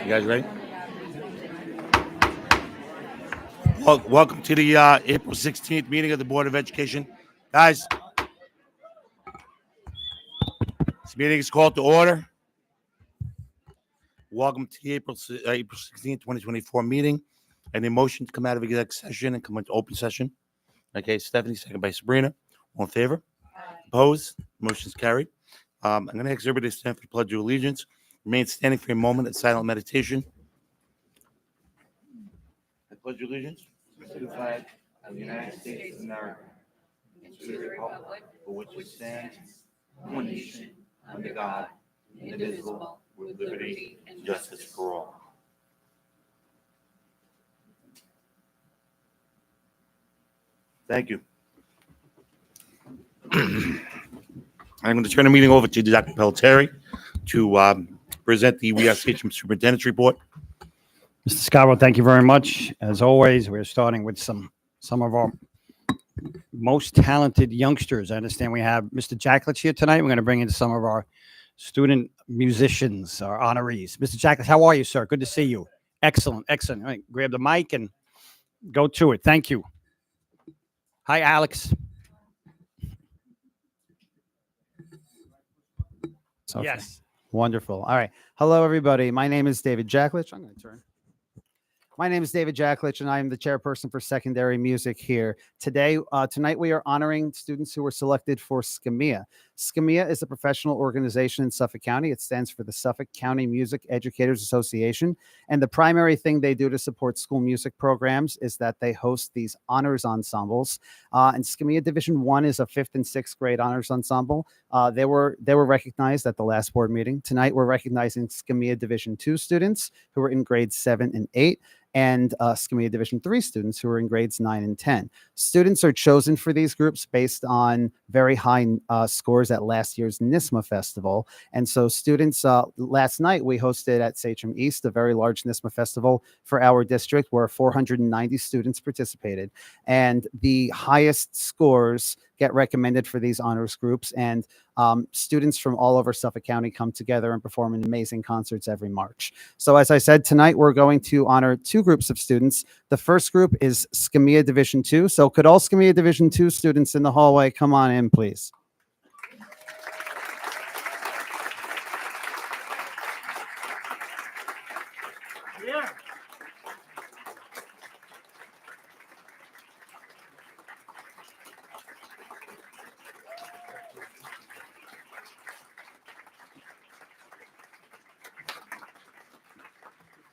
You guys ready? Welcome to the April 16th meeting of the Board of Education. Guys, this meeting is called to order. Welcome to the April 16th, 2024 meeting. Any motion to come out of executive session and come into open session? Okay, Stephanie, second by Sabrina. All in favor? Opposed? Motion's carried. I'm going to ask everybody to stand for the Pledge of Allegiance. Remain standing for a moment of silent meditation. I pledge allegiance to the flag of the United States of America and to the republic for which it stands, one nation, under God, indivisible, with liberty and justice for all. Thank you. I'm going to turn the meeting over to Dr. Pelletieri to present the WSHM Superintendent's Report. Mr. Scarborough, thank you very much. As always, we're starting with some of our most talented youngsters. I understand we have Mr. Jacklich here tonight. We're going to bring in some of our student musicians, our honorees. Mr. Jacklich, how are you, sir? Good to see you. Excellent, excellent. All right, grab the mic and go to it. Thank you. Hi, Alex. Okay. Yes. Wonderful. All right. Hello, everybody. My name is David Jacklich. I'm going to turn. My name is David Jacklich, and I am the chairperson for secondary music here. Tonight, we are honoring students who were selected for SCMEA. SCMEA is a professional organization in Suffolk County. It stands for the Suffolk County Music Educators Association. And the primary thing they do to support school music programs is that they host these honors ensembles. And SCMEA Division 1 is a 5th and 6th grade honors ensemble. They were recognized at the last board meeting. Tonight, we're recognizing SCMEA Division 2 students who are in grades 7 and 8. And SCMEA Division 3 students who are in grades 9 and 10. Students are chosen for these groups based on very high scores at last year's NISMA Festival. And so students, last night we hosted at Sachem East a very large NISMA Festival for our district where 490 students participated. And the highest scores get recommended for these honors groups, and students from all over Suffolk County come together and perform in amazing concerts every March. So as I said, tonight we're going to honor two groups of students. The first group is SCMEA Division 2. So could all SCMEA Division 2 students in the hallway come on in, please? Yeah.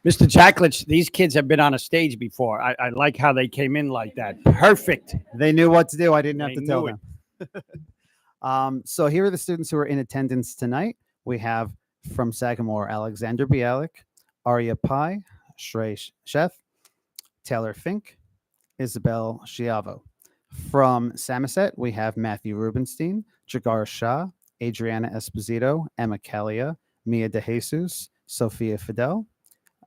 Mr. Jacklich, these kids have been on a stage before. I like how they came in like that. Perfect. They knew what to do. I didn't have They to tell knew them. So here are the students who are in attendance tonight. We have from Sagamore, Alexander Bialik, Arya Pai, Shrey Sheth, Taylor Fink, Isabel Schiavo. From Samoset, we have Matthew Rubenstein, Jagar Shah, Adriana Esposito, Emma Calia, Mia De Jesus, Sophia Fidel,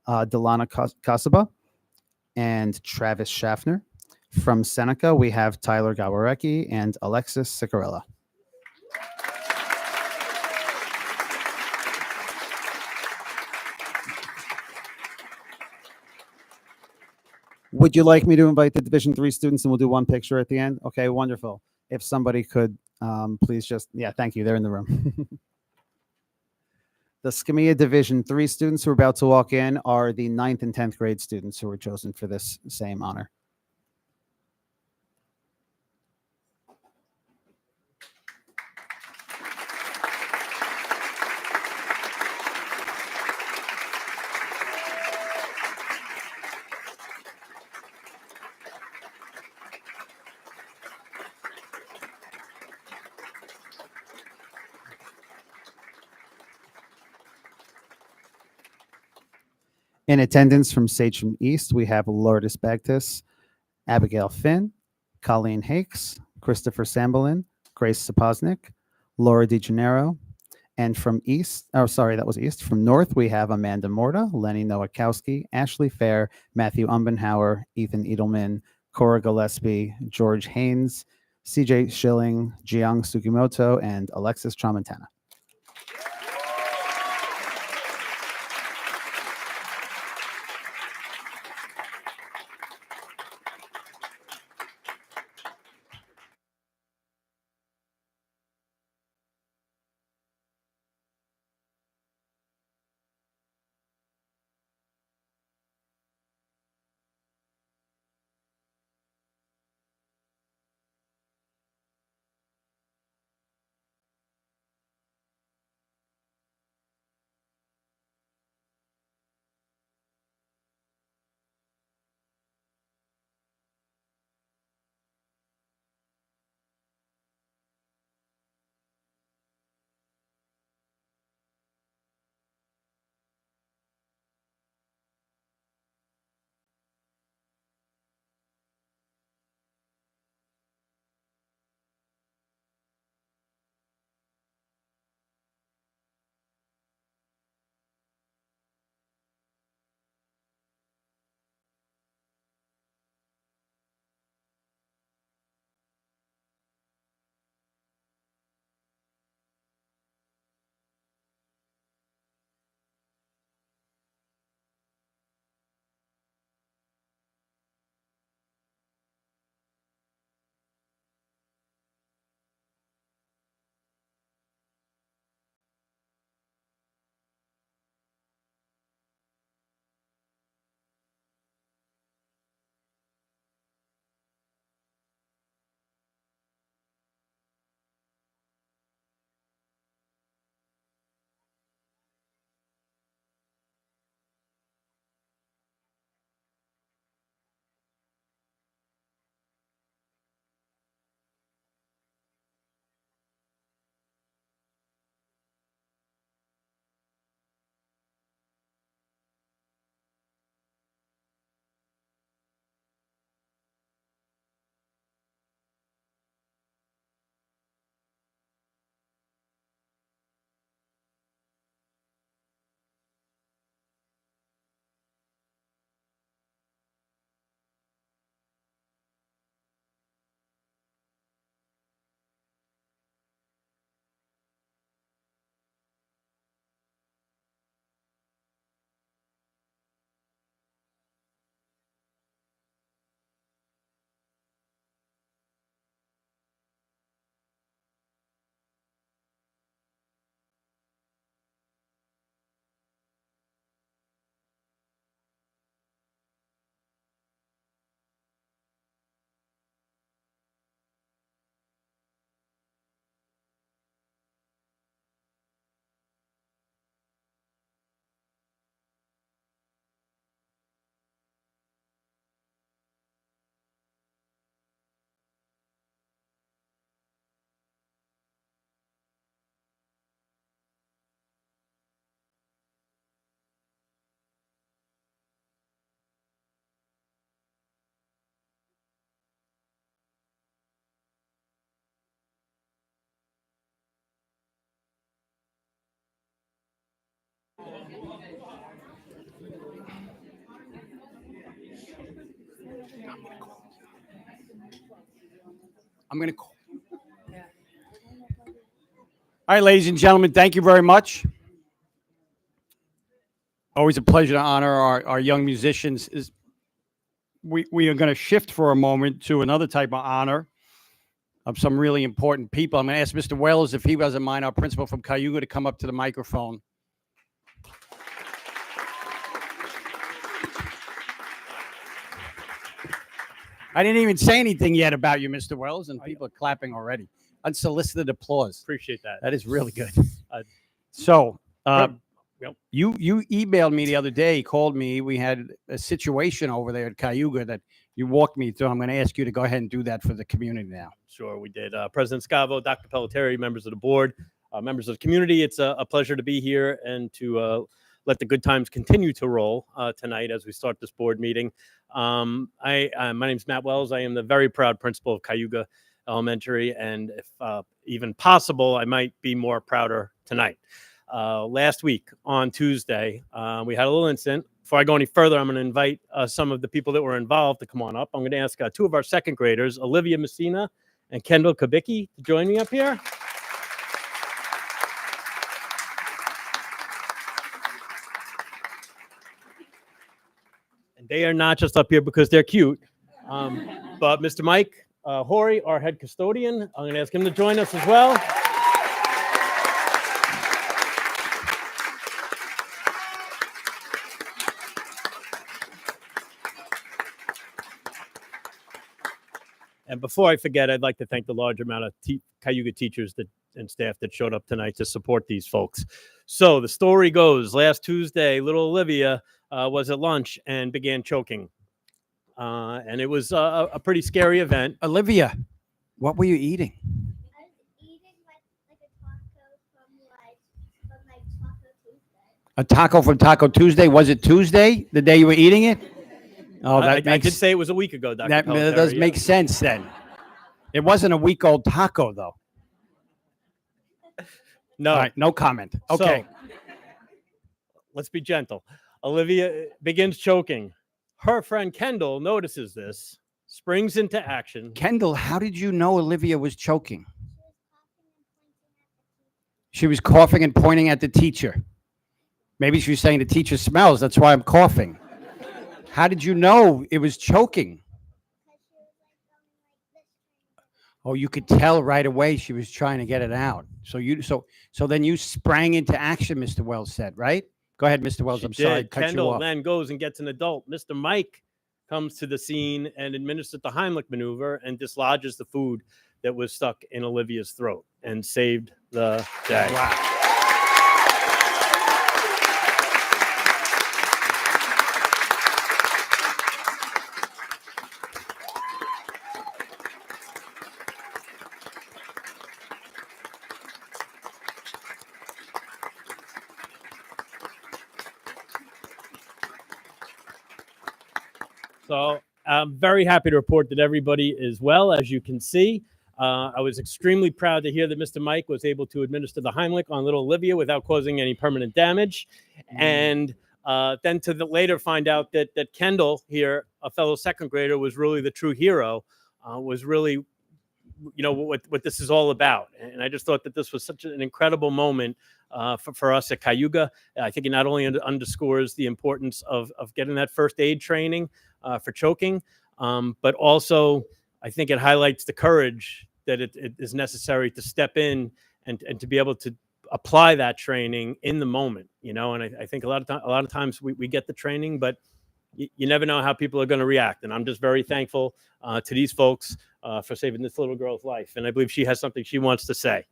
Delana Casaba, and Travis Schaffner. From Seneca, we have Tyler Gawarecki and Alexis Sicarella. Would you like me to invite the Division 3 students and we'll do one picture at the end? Okay, wonderful. If somebody could please just, yeah, thank you. They're in the room. The SCMEA Division 3 students who are about to walk in are the 9th and 10th grade students who were chosen for this same honor. In attendance from Sachem East, we have Lourdes Bagtis, Abigail Finn, Colleen Hakes, Christopher Sambolin, Grace Sapoznik, Laura DeGennaro, and from East, from North, we have Amanda Morta, Lenny Nowakowski, Ashley Fair, Matthew Umbenhauer, Ethan Edelman, Cora Gillespie, George Haynes, CJ Schilling, Jiang Sugimoto, and Alexis Tramontana. I'm going to call. All right, ladies and gentlemen, thank you very much. Always a pleasure to honor our young musicians. We are going to shift for a moment to another type of honor of some really important people. I'm going to ask Mr. Wells, if he doesn't mind, our principal from Cayuga, to come up to the microphone. I didn't even say anything yet about you, Mr. Wells, and people are clapping already. Unsolicited applause. Appreciate that. That is really good. Uh, So, yep. you emailed me the other day, called me. We had a situation over there at Cayuga that you walked me through. I'm going to ask you to go ahead and do that for the community now. Sure, we did. President Scavo, Dr. Pelletieri, members of the board, members of the community, it's a pleasure to be here and to let the good times continue to roll tonight as we start this board meeting. My name is Matt Wells. I am the very proud principal of Cayuga Elementary, and if even possible, I might be more prouder tonight. Last week on Tuesday, we had a little incident. Before I go any further, I'm going to invite some of the people that were involved to come on up. I'm going to ask two of our second graders, Olivia Messina and Kendall Kabicki, to join me up here. And they are not just up here because they're cute, but Mr. Mike Horry, our head custodian, I'm going to ask him to join us as well. And before I forget, I'd like to thank the large amount of Cayuga teachers and staff that showed up tonight to support these folks. So the story goes, last Tuesday, little Olivia was at lunch and began choking. And it was a pretty scary event. Olivia, what were you eating? I was eating like a taco from Taco Tuesday. A taco from Taco Tuesday? Was it Tuesday, the day you were eating it? Oh, I makes, did say it was a week ago, Dr. that Pelletieri, does yeah. make sense then. It wasn't a week-old taco, though. No. All right, no comment. Okay. So, let's be gentle. Olivia begins choking. Her friend Kendall notices this, springs into action. Kendall, how did you know Olivia was choking? She was coughing and pointing at the teacher. Maybe she was saying the teacher smells. That's why I'm coughing. How did you know it was choking? Oh, you could tell right away she was trying to get it out. So then you sprang into action, Mr. Wells said, right? Go ahead, Mr. Wells. She I'm sorry, did. cut you Kendall off. then goes and gets an adult. Mr. Mike comes to the scene and administers the Heimlich maneuver and dislodges the food that was stuck in Olivia's throat and saved the day. Wow. So I'm very happy to report that everybody is well, as you can see. I was extremely proud to hear that Mr. Mike was able to administer the Heimlich on little Olivia without causing any permanent damage. And then later find out that Kendall here, a fellow second grader, was really the true hero, was really, what this is all about. And I just thought that this was such an incredible moment for us at Cayuga. I think it not only underscores the importance of getting that first aid training for choking, but also I think it highlights the courage that it is necessary to step in and to be able to apply that training in the moment, and I think a lot of times we get the training, but you never know how people are going to react. And I'm just very thankful to these folks for saving this little girl's life. And I believe she has something she wants to say.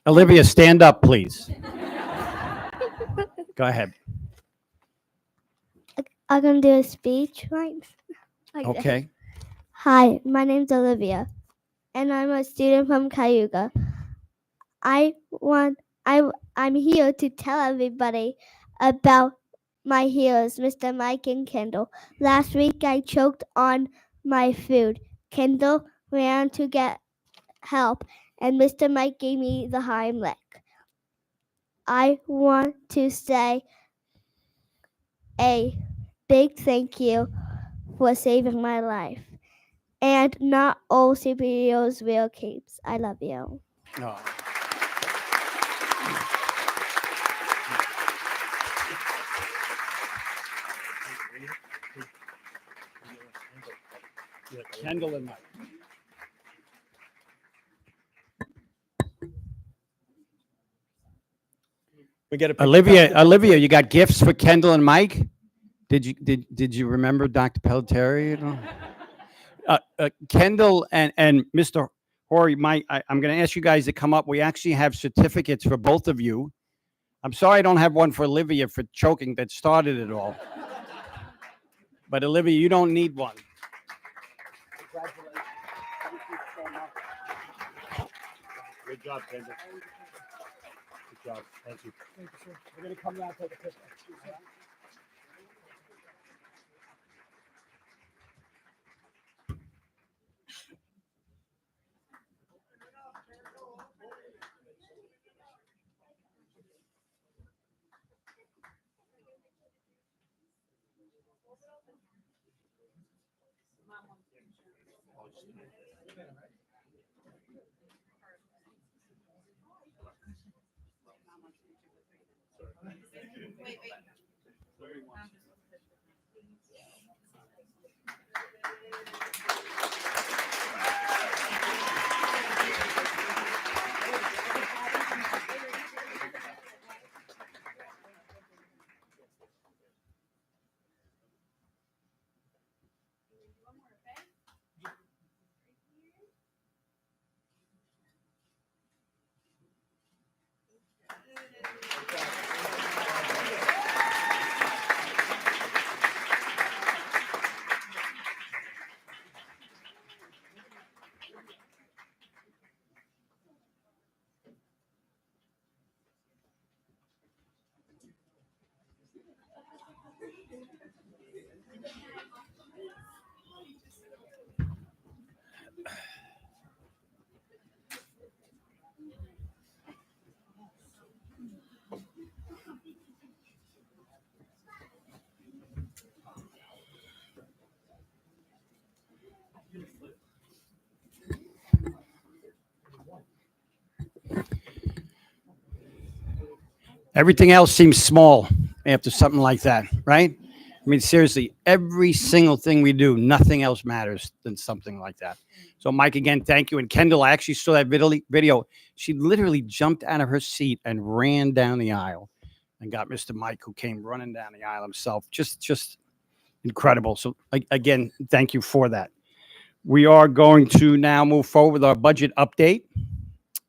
Olivia, stand up, please. Go ahead. I'm going to do a speech, right? Okay. Hi, my name's Olivia, and I'm a student from Cayuga. I'm here to tell everybody about my heroes, Mr. Mike and Kendall. Last week, I choked on my food. Kendall ran to get help, and Mr. Mike gave me the Heimlich. I want to say a big thank you for saving my life. And not all superheroes wear capes. I love you. Oh. Kendall and Mike. We get a picture Olivia, back. Olivia, you got gifts for Kendall and Mike? Did you remember Dr. Pelletieri? Kendall and Mr. Horry, Mike, I'm going to ask you guys to come up. We actually have certificates for both of you. I'm sorry I don't have one for Olivia for choking that started it all. But Olivia, you don't need one. Good job, Kendall. Good job. Thank you. We're going to come down and take a picture. Everything else seems small after something like that, right? I mean, seriously, every single thing we do, nothing else matters than something like that. So, Mike, again, thank you. And Kendall, I actually saw that video. She literally jumped out of her seat and ran down the aisle and got Mr. Mike, who came running down the aisle himself. Just incredible. So, again, thank you for that. We are going to now move forward with our budget update.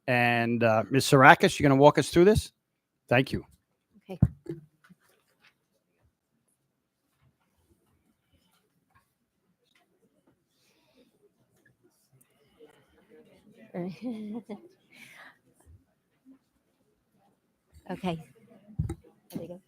And Ms. Sarakis, you're going to walk us through this? Thank you. Okay. Okay. There we go.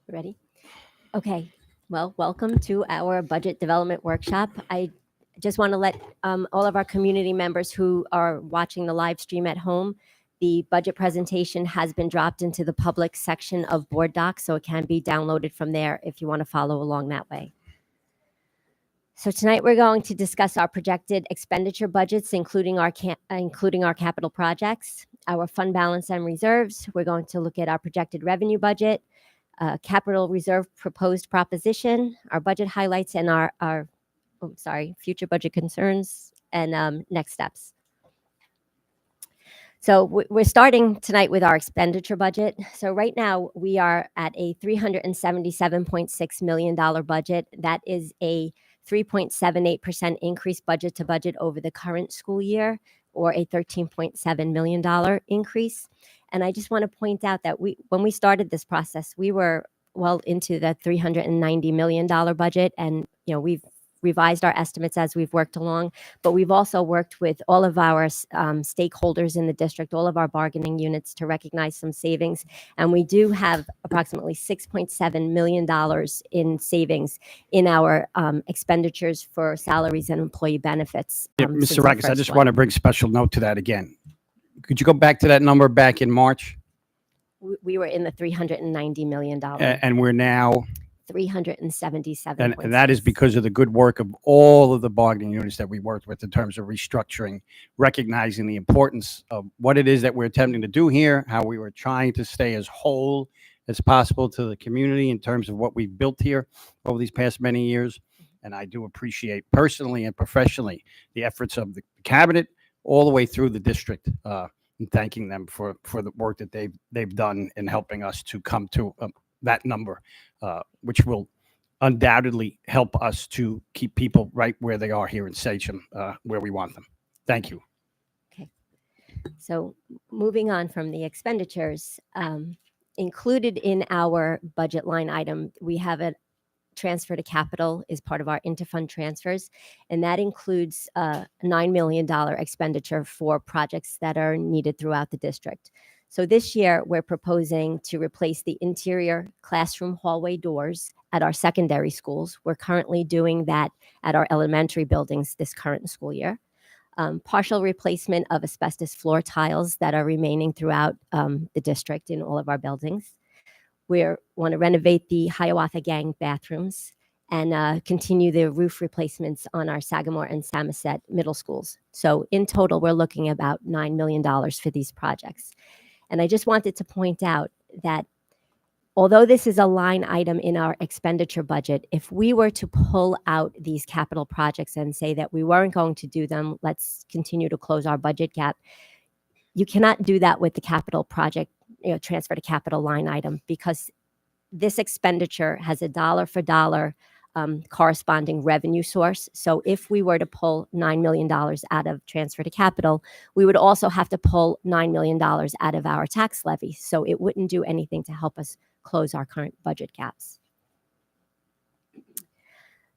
Ready? Okay. Well, welcome to our budget development workshop. I just want to let all of our community members who are watching the live stream at home, the budget presentation has been dropped into the public section of Board Docs, so it can be downloaded from there if you want to follow along that way. So tonight we're going to discuss our projected expenditure budgets, including our capital projects, our fund balance and reserves. We're going to look at our projected revenue budget, capital reserve proposed proposition, our budget highlights, and our future budget concerns and next steps. So we're starting tonight with our expenditure budget. So right now we are at a $377.6 million budget. That is a 3.78% increase budget to budget over the current school year, or a $13.7 million increase. And I just want to point out that when we started this process, we were well into the $390 million budget. And, we've revised our estimates as we've worked along, but we've also worked with all of our stakeholders in the district, all of our bargaining units, to recognize some savings. And we do have approximately $6.7 million in savings in our expenditures for salaries and employee benefits. Mr. since the Rackes, I first just one. want to bring special note to that again. Could you go back to that number back in March? We were in the $390 million, And we're now, 377. and that is because of the good work of all of the bargaining units that we worked with in terms of restructuring, recognizing the importance of what it is that we're attempting to do here, how we were trying to stay as whole as possible to the community in terms of what we've built here over these past many years. And I do appreciate personally and professionally the efforts of the cabinet all the way through the district, and thanking them for the work that they've done in helping us to come to that number, which will undoubtedly help us to keep people right where they are here in Sachem, where we want them. Thank you. Okay. So moving on from the expenditures, included in our budget line item, we have a transfer to capital is part of our interfund transfers, and that includes a $9 million expenditure for projects that are needed throughout the district. So this year, we're proposing to replace the interior classroom hallway doors at our secondary schools. We're currently doing that at our elementary buildings this current school year. Partial replacement of asbestos floor tiles that are remaining throughout the district in all of our buildings. We want to renovate the Hiawatha Gang bathrooms and continue the roof replacements on our Sagamore and Samoset middle schools. So in total, we're looking at about $9 million for these projects. And I just wanted to point out that although this is a line item in our expenditure budget, if we were to pull out these capital projects and say that we weren't going to do them, let's continue to close our budget gap, you cannot do that with the capital project, transfer to capital line item, because this expenditure has a dollar for dollar corresponding revenue source. So if we were to pull $9 million out of transfer to capital, we would also have to pull $9 million out of our tax levy. So it wouldn't do anything to help us close our current budget gaps.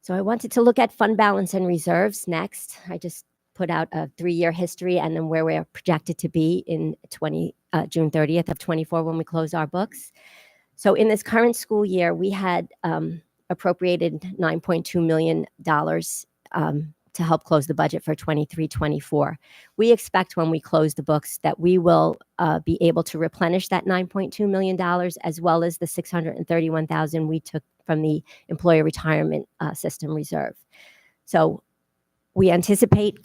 So I wanted to look at fund balance and reserves next. I just put out a 3-year history and then where we're projected to be in June 30th of 24 when we close our books. So in this current school year, we had appropriated $9.2 million to help close the budget for 23-24. We expect when we close the books that we will be able to replenish that $9.2 million, as well as the $631,000 we took from the employee retirement system reserve. So we anticipate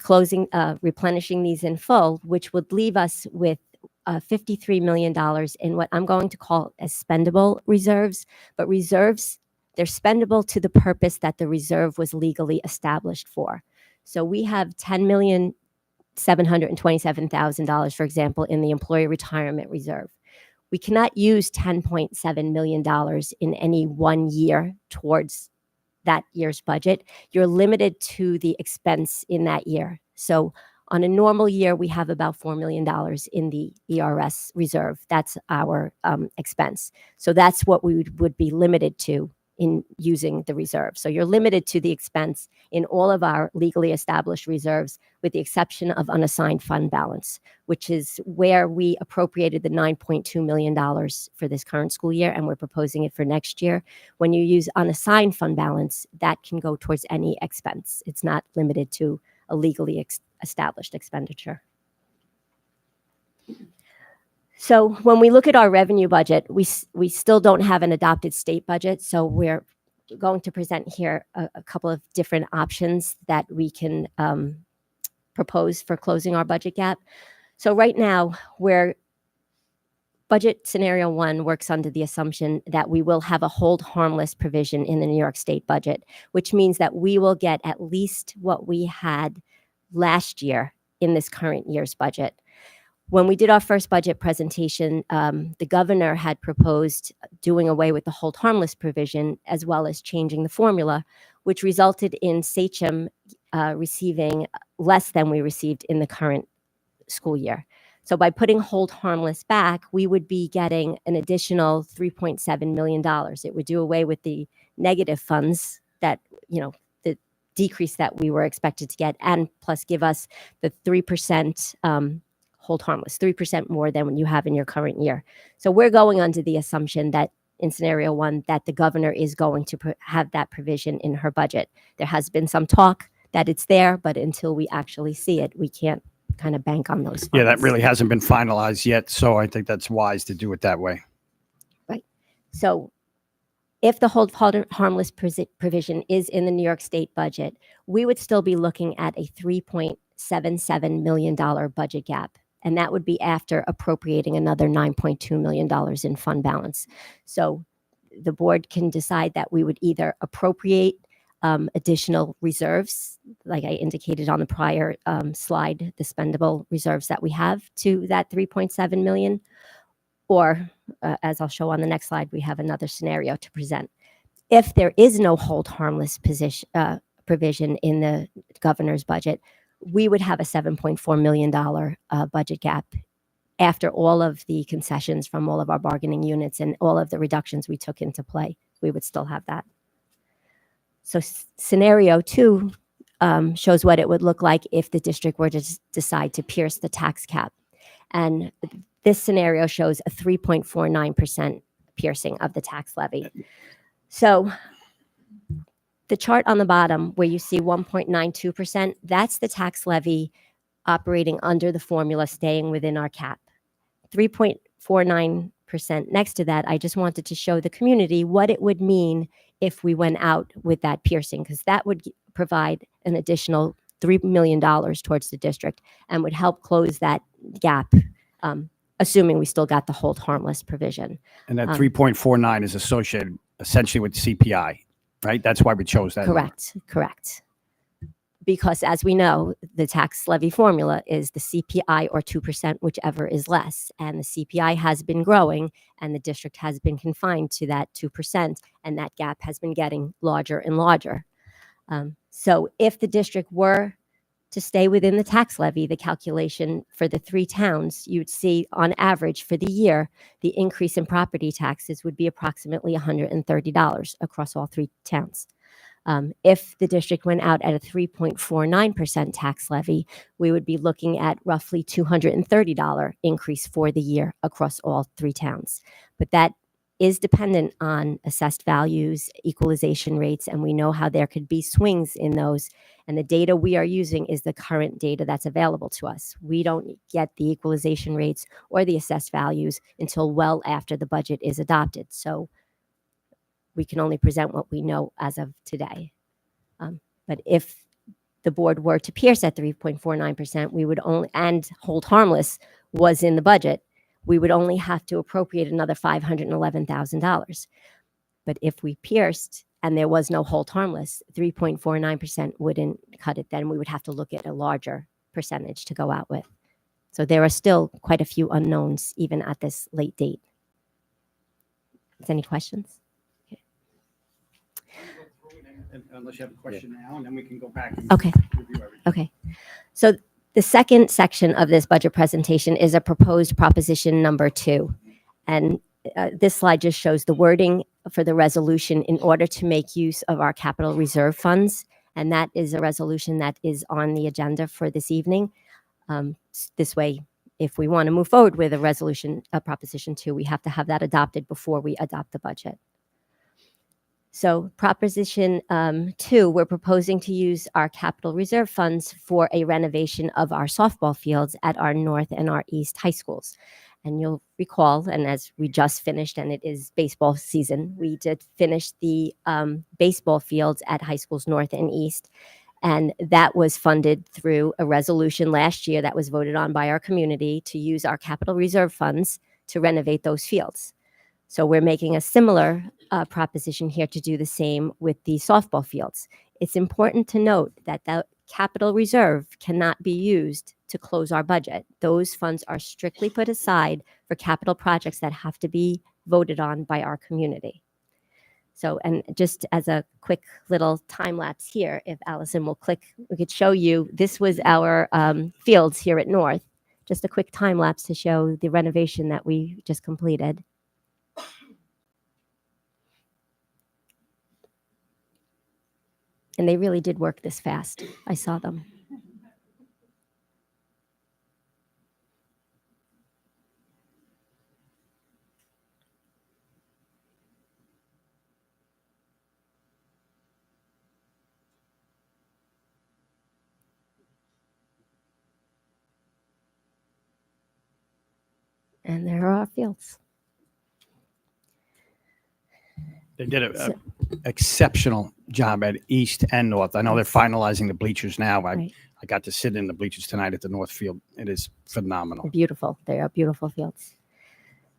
replenishing these in full, which would leave us with $53 million in what I'm going to call as spendable reserves. But reserves, they're spendable to the purpose that the reserve was legally established for. So we have $10,727,000, for example, in the employee retirement reserve. We cannot use $10.7 million in any one year towards that year's budget. You're limited to the expense in that year. So on a normal year, we have about $4 million in the ERS reserve. That's our expense. So that's what we would be limited to in using the reserve. So you're limited to the expense in all of our legally established reserves, with the exception of unassigned fund balance, which is where we appropriated the $9.2 million for this current school year, and we're proposing it for next year. When you use unassigned fund balance, that can go towards any expense. It's not limited to a legally established expenditure. So when we look at our revenue budget, we still don't have an adopted state budget. So we're going to present here a couple of different options that we can propose for closing our budget gap. So right now, budget scenario 1 works under the assumption that we will have a hold harmless provision in the New York State budget, which means that we will get at least what we had last year in this current year's budget. When we did our first budget presentation, the governor had proposed doing away with the hold harmless provision, as well as changing the formula, which resulted in Sachem receiving less than we received in the current school year. So by putting hold harmless back, we would be getting an additional $3.7 million. It would do away with the negative funds that, the decrease that we were expected to get, and plus give us the 3% hold harmless, 3% more than what you have in your current year. So we're going under the assumption that in scenario one, that the governor is going to have that provision in her budget. There has been some talk that it's there, but until we actually see it, we can't kind of bank on those funds. Yeah, that really hasn't been finalized yet. So I think that's wise to do it that way. Right. So if the hold harmless provision is in the New York State budget, we would still be looking at a $3.77 million budget gap. And that would be after appropriating another $9.2 million in fund balance. So the board can decide that we would either appropriate additional reserves, like I indicated on the prior slide, the spendable reserves that we have to that 3.7 million, or as I'll show on the next slide, we have another scenario to present. If there is no hold harmless provision in the governor's budget, we would have a $7.4 million budget gap after all of the concessions from all of our bargaining units and all of the reductions we took into play. We would still have that. So scenario two shows what it would look like if the district were to decide to pierce the tax cap. And this scenario shows a 3.49% piercing of the tax levy. So the chart on the bottom where you see 1.92%, that's the tax levy operating under the formula, staying within our cap. 3.49% next to that, I just wanted to show the community what it would mean if we went out with that piercing, because that would provide an additional $3 million towards the district and would help close that gap, assuming we still got the hold harmless provision. And that 3.49 is associated essentially with CPI, right? That's why we chose that. Correct. Because as we know, the tax levy formula is the CPI or 2%, whichever is less. And the CPI has been growing and the district has been confined to that 2%. And that gap has been getting larger and larger. So if the district were to stay within the tax levy, the calculation for the three towns, you'd see on average for the year, the increase in property taxes would be approximately $130 across all three towns. If the district went out at a 3.49% tax levy, we would be looking at roughly $230 increase for the year across all three towns. But that is dependent on assessed values, equalization rates, and we know how there could be swings in those. And the data we are using is the current data that's available to us. We don't get the equalization rates or the assessed values until well after the budget is adopted. So we can only present what we know as of today. But if the board were to pierce at 3.49%, we would only, and hold harmless was in the budget, we would only have to appropriate another $511,000. But if we pierced and there was no hold harmless, 3.49% wouldn't cut it. Then we would have to look at a larger percentage to go out with. So there are still quite a few unknowns even at this late date. Is any questions? Unless you have a question now, and then we can go back and Okay. review everything. Okay. So the second section of this budget presentation is a proposed proposition number 2. And this slide just shows the wording for the resolution in order to make use of our capital reserve funds. And that is a resolution that is on the agenda for this evening. This way, if we want to move forward with a resolution, a proposition 2, we have to have that adopted before we adopt the budget. So proposition 2, we're proposing to use our capital reserve funds for a renovation of our softball fields at our North and our East high schools. And you'll recall, and as we just finished, and it is baseball season, we did finish the baseball fields at high schools North and East. And that was funded through a resolution last year that was voted on by our community to use our capital reserve funds to renovate those fields. So we're making a similar proposition here to do the same with the softball fields. It's important to note that the capital reserve cannot be used to close our budget. Those funds are strictly put aside for capital projects that have to be voted on by our community. So, and just as a quick little time lapse here, if Allison will click, we could show you, this was our fields here at North. Just a quick time lapse to show the renovation that we just completed. And they really did work this fast. I saw them. And there are our fields. They did a So- exceptional job at East and North. I know they're finalizing the bleachers now. Right. I got to sit in the bleachers tonight at the North Field. It is phenomenal. Beautiful. They are beautiful fields.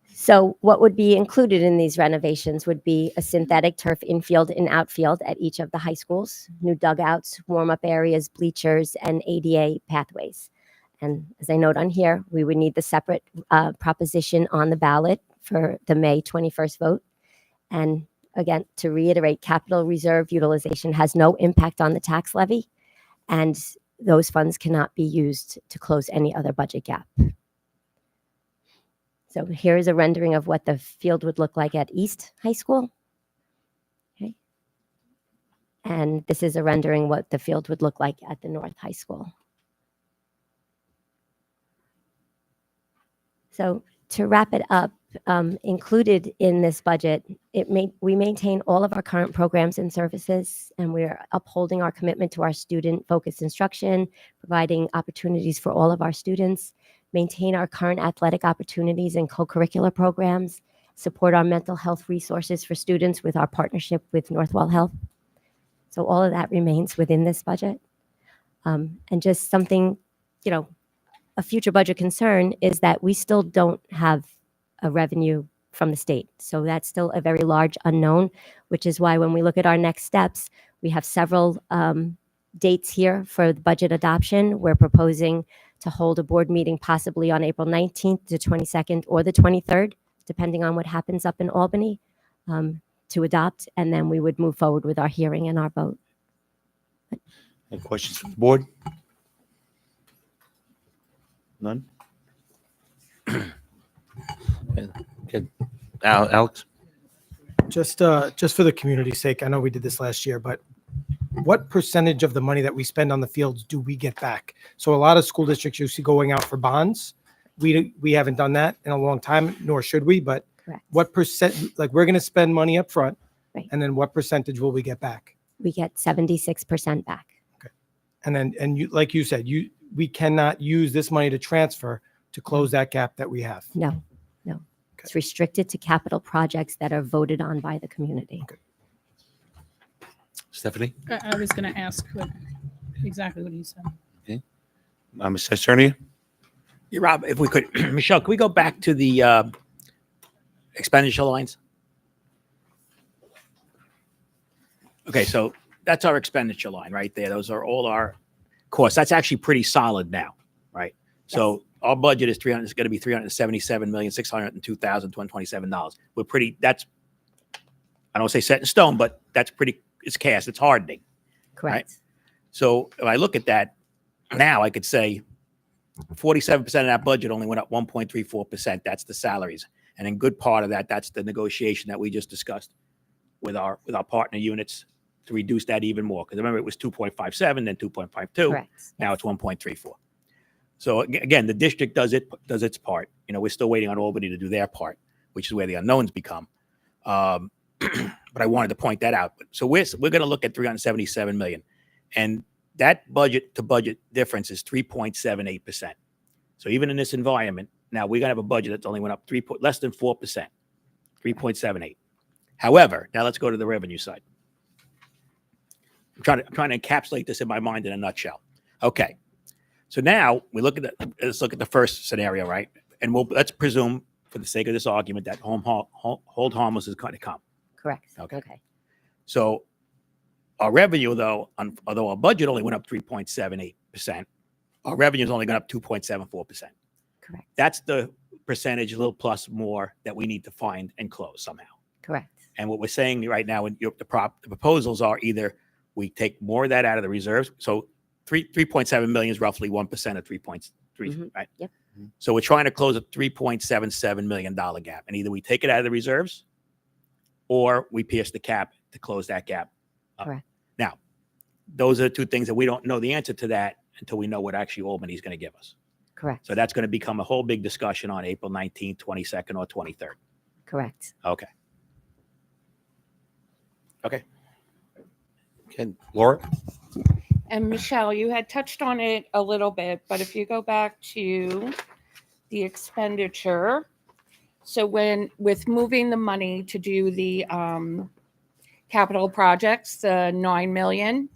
So what would be included in these renovations would be a synthetic turf infield and outfield at each of the high schools, new dugouts, warm-up areas, bleachers, and ADA pathways. And as I note on here, we would need the separate proposition on the ballot for the May 21st vote. And again, to reiterate, capital reserve utilization has no impact on the tax levy, and those funds cannot be used to close any other budget gap. So here is a rendering of what the field would look like at East High School. Okay. And this is a rendering what the field would look like at the North High School. So to wrap it up, included in this budget, we maintain all of our current programs and services, and we're upholding our commitment to our student-focused instruction, providing opportunities for all of our students, maintain our current athletic opportunities and co-curricular programs, support our mental health resources for students with our partnership with Northwell Health. So all of that remains within this budget. And just something, a future budget concern is that we still don't have a revenue from the state. So that's still a very large unknown, which is why when we look at our next steps, we have several dates here for the budget adoption. We're proposing to hold a board meeting possibly on April 19th to 22nd or the 23rd, depending on what happens up in Albany, to adopt. And then we would move forward with our hearing and our vote. Any questions from the board? None? Okay. Alex? Just for the community's sake, I know we did this last year, but what percentage of the money that we spend on the fields do we get back? So a lot of school districts you see going out for bonds. We haven't done that in a long time, nor should we, but Correct. what percent, like we're going to spend money up front, Right. and then what percentage will we get back? We get 76% back. And then, you, like you said, we cannot use this money to transfer to close that gap that we have. No. It's restricted to capital projects that are voted on by the community. Stephanie? I was going to ask exactly what he said. Ms. Sarnia? Yeah, Rob, if we could, Michelle, can we go back to the expenditure lines? Okay, so that's our expenditure line right there. Those are all our costs. That's actually pretty solid now, right? So our budget is going to be $377,602,227. We're pretty. That's, I don't want to say set in stone, but that's pretty. It's cast. It's hardening. Correct. Right. So if I look at that now, I could say 47% of that budget only went up 1.34%. That's the salaries, and in good part of that, that's the negotiation that we just discussed with our partner units to reduce that even more. Because remember, it was 2.57, then 2.52. Correct. Now it's 1.34. So again, the district does its part. We're still waiting on Albany to do their part, which is where the unknowns become. But I wanted to point that out. So we're going to look at $377 million, and that budget to budget difference is 3.78%. So even in this environment, now we're going to have a budget that's only went up less than 4%, 3.78. However, now let's go to the revenue side. I'm trying to encapsulate this in my mind in a nutshell. Okay. So now let's look at the first scenario, right? And let's presume, for the sake of this argument, that hold harmless is going to come. Correct. Okay. Okay. So our revenue, though, although our budget only went up 3.78%, our revenue is only gone up 2.74%. Correct. That's the percentage, a little plus more, that we need to find and close somehow. Correct. And what we're saying right now, the proposals are either we take more of that out of the reserves. So 3.7 million is roughly 1% of 3.3, right? Yep. So we're trying to close a $3.77 million gap. And either we take it out of the reserves or we pierce the cap to close that gap up. Correct. Now, those are the two things that we don't know the answer to that until we know what actually Albany is going to give us. Correct. So that's going to become a whole big discussion on April 19th, 22nd, or 23rd. Correct. Okay. Okay. Okay, Laura? And Michelle, you had touched on it a little bit, but if you go back to the expenditure, so with moving the money to do the capital projects, the 9 million.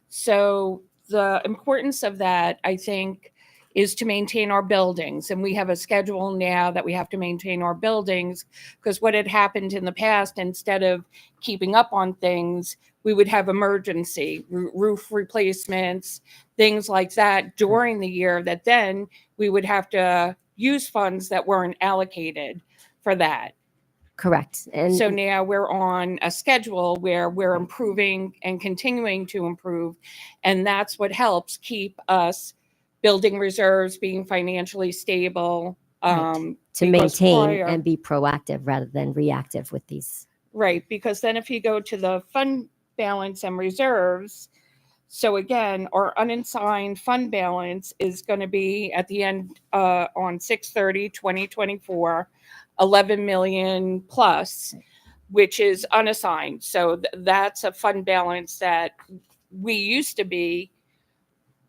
So the importance of that, I think, is to maintain our buildings. And we have a schedule now that we have to maintain our buildings, because what had happened in the past, instead of keeping up on things, we would have emergency roof replacements, things like that during the year, that then we would have to use funds that weren't allocated for that. Correct. And So now we're on a schedule where we're improving and continuing to improve. And that's what helps keep us building reserves, being financially stable. to because maintain prior- and be proactive rather than reactive with these. Right, because then if you go to the fund balance and reserves, so again, our unassigned fund balance is going to be at the end on 6/30/2024, 11 million plus, which is unassigned. So that's a fund balance that we used to be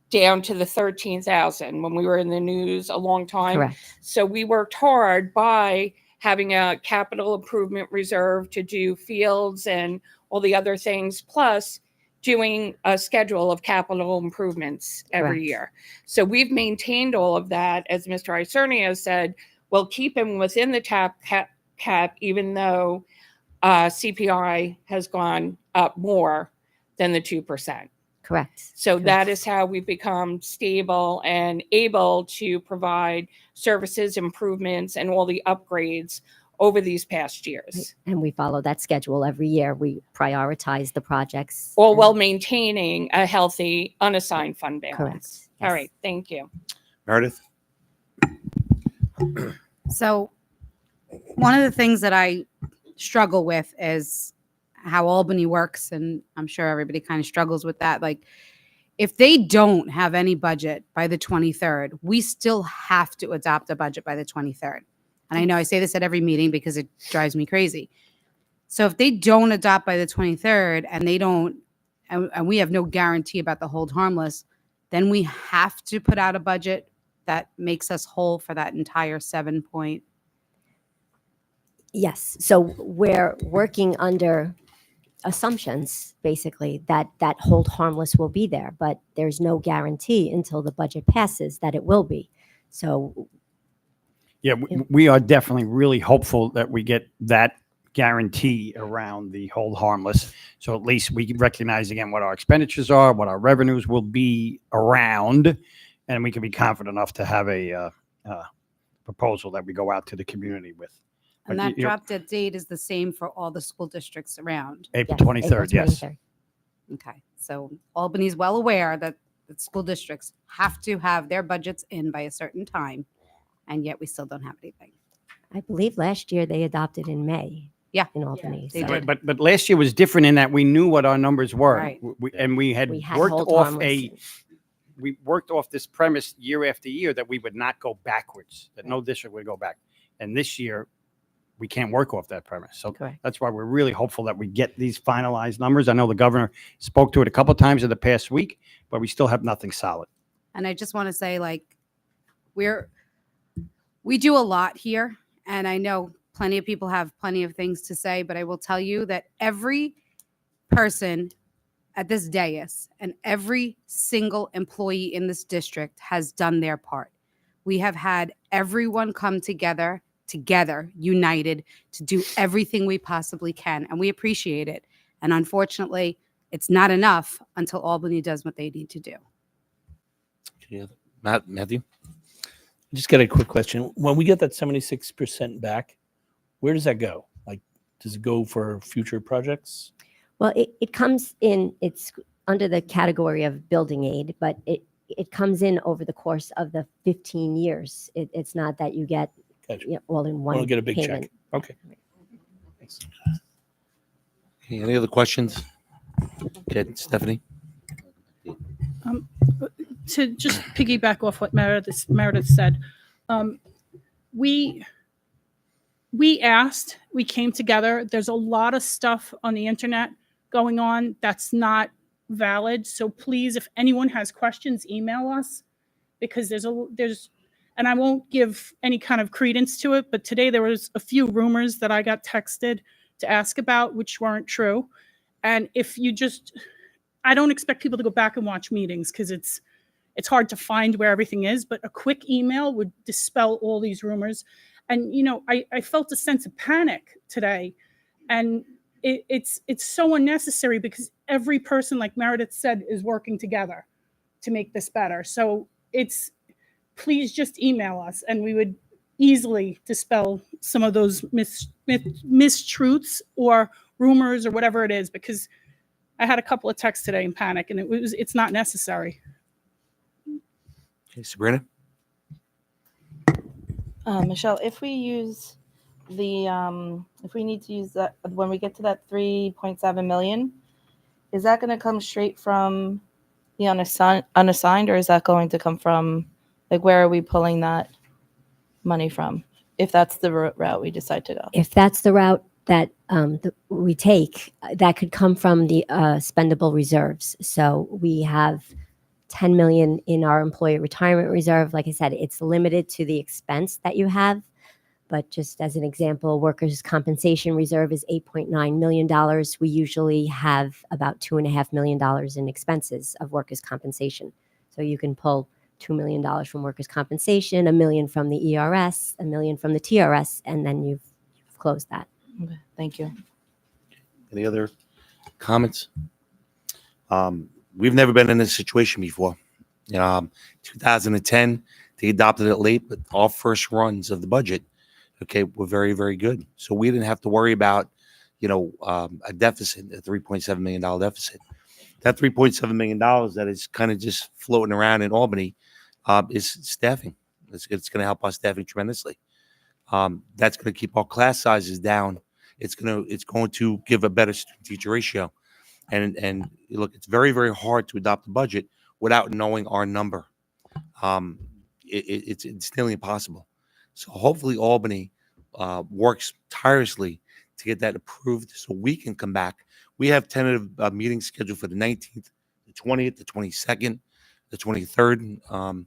down to the 13,000 when we were in the news a long time. Correct. So we worked hard by having a capital improvement reserve to do fields and all the other things, plus doing a schedule of capital improvements every Correct. year. So we've maintained all of that, as Mr. Isernio said, we'll keep him within the cap, even though CPI has gone up more than the 2%. Correct. So Correct. that is how we've become stable and able to provide services, improvements, and all the upgrades over these past years, And we follow that schedule every year. We prioritize the projects. all and- while maintaining a healthy unassigned fund balance. Correct. All Yes. right, thank you. Meredith? So, one of the things that I struggle with is how Albany works, and I'm sure everybody kind of struggles with that. Like, if they don't have any budget by the 23rd, we still have to adopt a budget by the 23rd. And I know I say this at every meeting because it drives me crazy. So if they don't adopt by the 23rd and they don't, and we have no guarantee about the hold harmless, then we have to put out a budget that makes us whole for that entire 7 point. Yes. So we're working under assumptions, basically, that hold harmless will be there, but there's no guarantee until the budget passes that it will be. So Yeah, we are definitely really hopeful that we get that guarantee around the hold harmless. So at least we can recognize again what our expenditures are, what our revenues will be around, and we can be confident enough to have a proposal that we go out to the community with. And But that you know, drop dead date is the same for all the school districts around. April yes, 23rd, yes. 23rd. Okay, so Albany's well aware that school districts have to have their budgets in by a certain time, and yet we still don't have anything. I believe last year they adopted in May. Yeah. In Albany. they so- did. But last year was different in that we knew what our numbers were. Right. And we had We had worked hold off harmless. we worked off this premise year after year that we would not go backwards, that no district would go back. And this year, we can't work off that premise. So Correct. that's why we're really hopeful that we get these finalized numbers. I know the governor spoke to it a couple of times in the past week, but we still have nothing solid. And I just want to say, like, we do a lot here, and I know plenty of people have plenty of things to say, but I will tell you that every person at this dais and every single employee in this district has done their part. We have had everyone come together, united, to do everything we possibly can, and we appreciate it. And unfortunately, it's not enough until Albany does what they need to do. Yeah. Matthew? Just got a quick question. When we get that 76% back, where does that go? Like, does it go for future projects? Well, it comes in, it's under the category of building aid, but it comes in over the course of the 15 years. It's not that you get Gotcha. all in one Want to get a big payment. check? Okay. Thanks. Okay, any other questions? Okay, Stephanie? To just piggyback off what Meredith said, we asked, we came together. There's a lot of stuff on the internet going on that's not valid. So please, if anyone has questions, email us, because there's and I won't give any kind of credence to it, but today there was a few rumors that I got texted to ask about, which weren't true. And if you just, I don't expect people to go back and watch meetings, because it's hard to find where everything is, but a quick email would dispel all these rumors. And, I felt a sense of panic today, and it's so unnecessary, because every person, like Meredith said, is working together to make this better. So please just email us, and we would easily dispel some of those mistruths or rumors or whatever it is, because I had a couple of texts today in panic, and it's not necessary. Okay, Sabrina? Michelle, if we use if we need to use that, when we get to that 3.7 million, is that going to come straight from the unassigned, or is that going to come from, like, where are we pulling that money from, if that's the route we decide to go? If that's the route that we take, that could come from the spendable reserves. So we have 10 million in our employee retirement reserve. Like I said, it's limited to the expense that you have. But just as an example, workers' compensation reserve is $8.9 million. We usually have about $2.5 million in expenses of workers' compensation. So you can pull $2 million from workers' compensation, $1 million from the ERS, $1 million from the TRS, and then you've closed that. Okay, thank you. Any other comments? We've never been in this situation before. 2010, they adopted it late, but all first runs of the budget, were very, very good. So we didn't have to worry about, a deficit, a $3.7 million deficit. That $3.7 million that is kind of just floating around in Albany is staffing. It's going to help our staffing tremendously. That's going to keep our class sizes down. It's going to give a better student-teacher ratio. And look, it's very, very hard to adopt a budget without knowing our number. It's nearly impossible. So hopefully Albany works tirelessly to get that approved so we can come back. We have tentative meetings scheduled for the 19th, the 20th, the 22nd, the 23rd.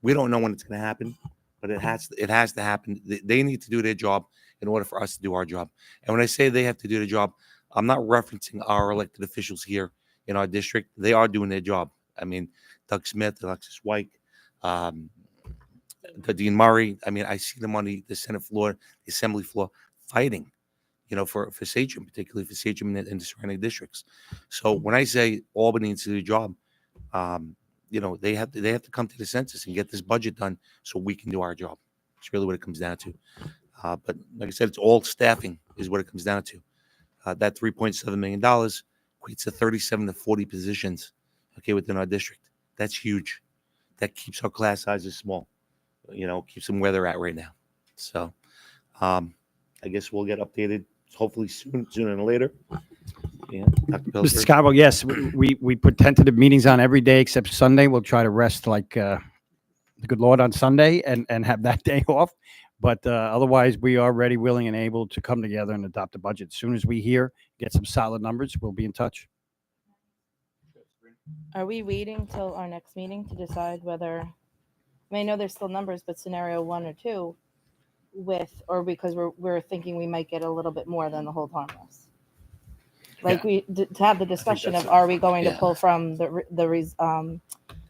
We don't know when it's going to happen, but it has to happen. They need to do their job in order for us to do our job. And when I say they have to do their job, I'm not referencing our elected officials here in our district. They are doing their job. I mean, Doug Smith, Alexis White, Dean Murray. I mean, I see them on the Senate floor, the Assembly floor, fighting, for Sachem, particularly for Sachem and the surrounding districts. So when I say Albany needs to do the job, they have to come to the census and get this budget done so we can do our job. It's really what it comes down to. But like I said, it's all staffing is what it comes down to. That $3.7 million equates to 37 to 40 positions, within our district. That's huge. That keeps our class sizes small, keeps them where they're at right now. So I guess we'll get updated hopefully sooner than later. Yeah, Dr. Mr. Pillsbury? Scarborough, yes, we put tentative meetings on every day except Sunday. We'll try to rest like the good Lord on Sunday and have that day off. But otherwise, we are ready, willing, and able to come together and adopt a budget. As soon as we get some solid numbers, we'll be in touch. Are we waiting till our next meeting to decide whether, I know there's still numbers, but scenario 1 or 2 because we're thinking we might get a little bit more than the hold harmless? Like to have the discussion of, are we going to pull from the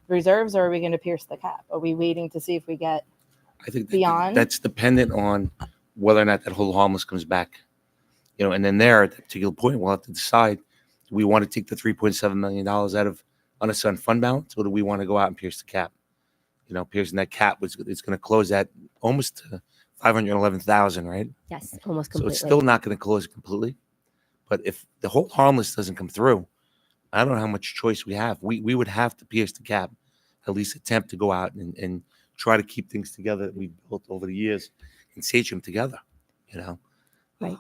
reserves, or are we going to pierce the cap? Are we waiting to see if we get I think beyond? that's dependent on whether or not that whole harmless comes back. And then there at that particular point, we'll have to decide, do we want to take the $3.7 million out of unassigned fund balance, or do we want to go out and pierce the cap? Piercing that cap it's going to close at almost 511,000, right? Yes, almost So completely. it's still not going to close completely. But if the whole harmless doesn't come through, I don't know how much choice we have. We would have to pierce the cap, at least attempt to go out and try to keep things together that we've built over the years and stage them together, you know? Right.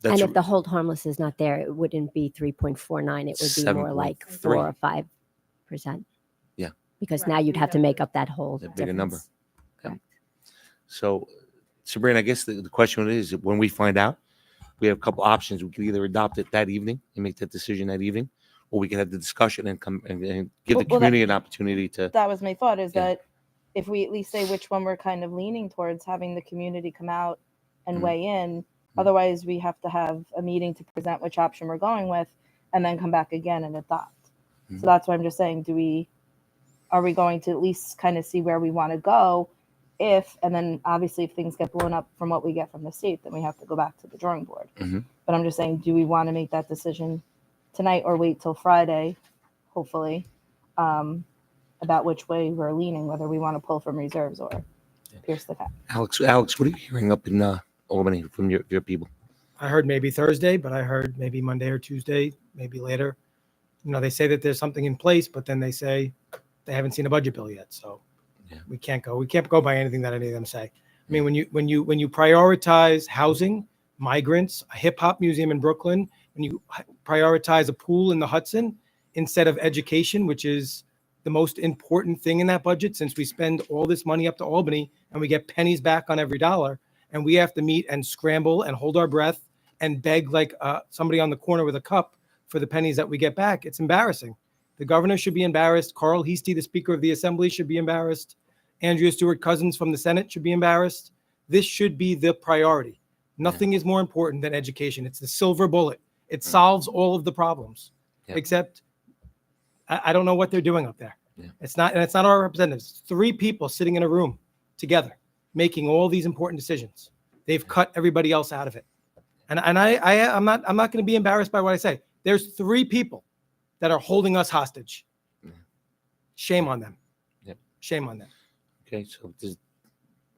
That's And if the hold harmless is not there, it wouldn't be 3.49. It would be more like 4 or 5%. Yeah. Because now you'd have to make up that whole a bigger number. difference. Yeah. Correct. So, Sabrina, I guess the question is when we find out, we have a couple options. We can either adopt it that evening and make that decision that evening, or we can have the discussion and come and give the Well, community an opportunity to. That was my thought, is Yeah. that if we at least say which one we're kind of leaning towards, having the community come out and Mhm. weigh in. Otherwise, we have to have a meeting to present which option we're going with and then come back again and adopt. Mhm. So that's why I'm just saying, are we going to at least kind of see where we want to go? And then obviously if things get blown up from what we get from the state, then we have to go back to the drawing board. Mhm. But I'm just saying, do we want to make that decision tonight or wait till Friday, hopefully, about which way we're leaning, whether we want to pull from reserves or pierce the cap? Alex, what are you hearing up in Albany from your people? I heard maybe Thursday, but I heard maybe Monday or Tuesday, maybe later. You know, they say that there's something in place, but then they say they haven't seen a budget bill yet. So Yeah. we can't go by anything that any of them say. I mean, when you prioritize housing, migrants, a hip hop museum in Brooklyn, when you prioritize a pool in the Hudson instead of education, which is the most important thing in that budget, since we spend all this money up to Albany and we get pennies back on every dollar, and we have to meet and scramble and hold our breath and beg like somebody on the corner with a cup for the pennies that we get back. It's embarrassing. The governor should be embarrassed. Carl Heastie, the Speaker of the Assembly, should be embarrassed. Andrea Stewart Cousins from the Senate should be embarrassed. This should be the priority. Nothing is more important than education. It's the silver bullet. It solves all of the problems, Yeah. except I don't know what they're doing up there. Yeah. It's not our representatives. It's 3 people sitting in a room together making all these important decisions. They've cut everybody else out of it. And I'm not going to be embarrassed by what I say. There's 3 people that are holding us hostage. Shame on them. Yep. Shame on them. Okay, so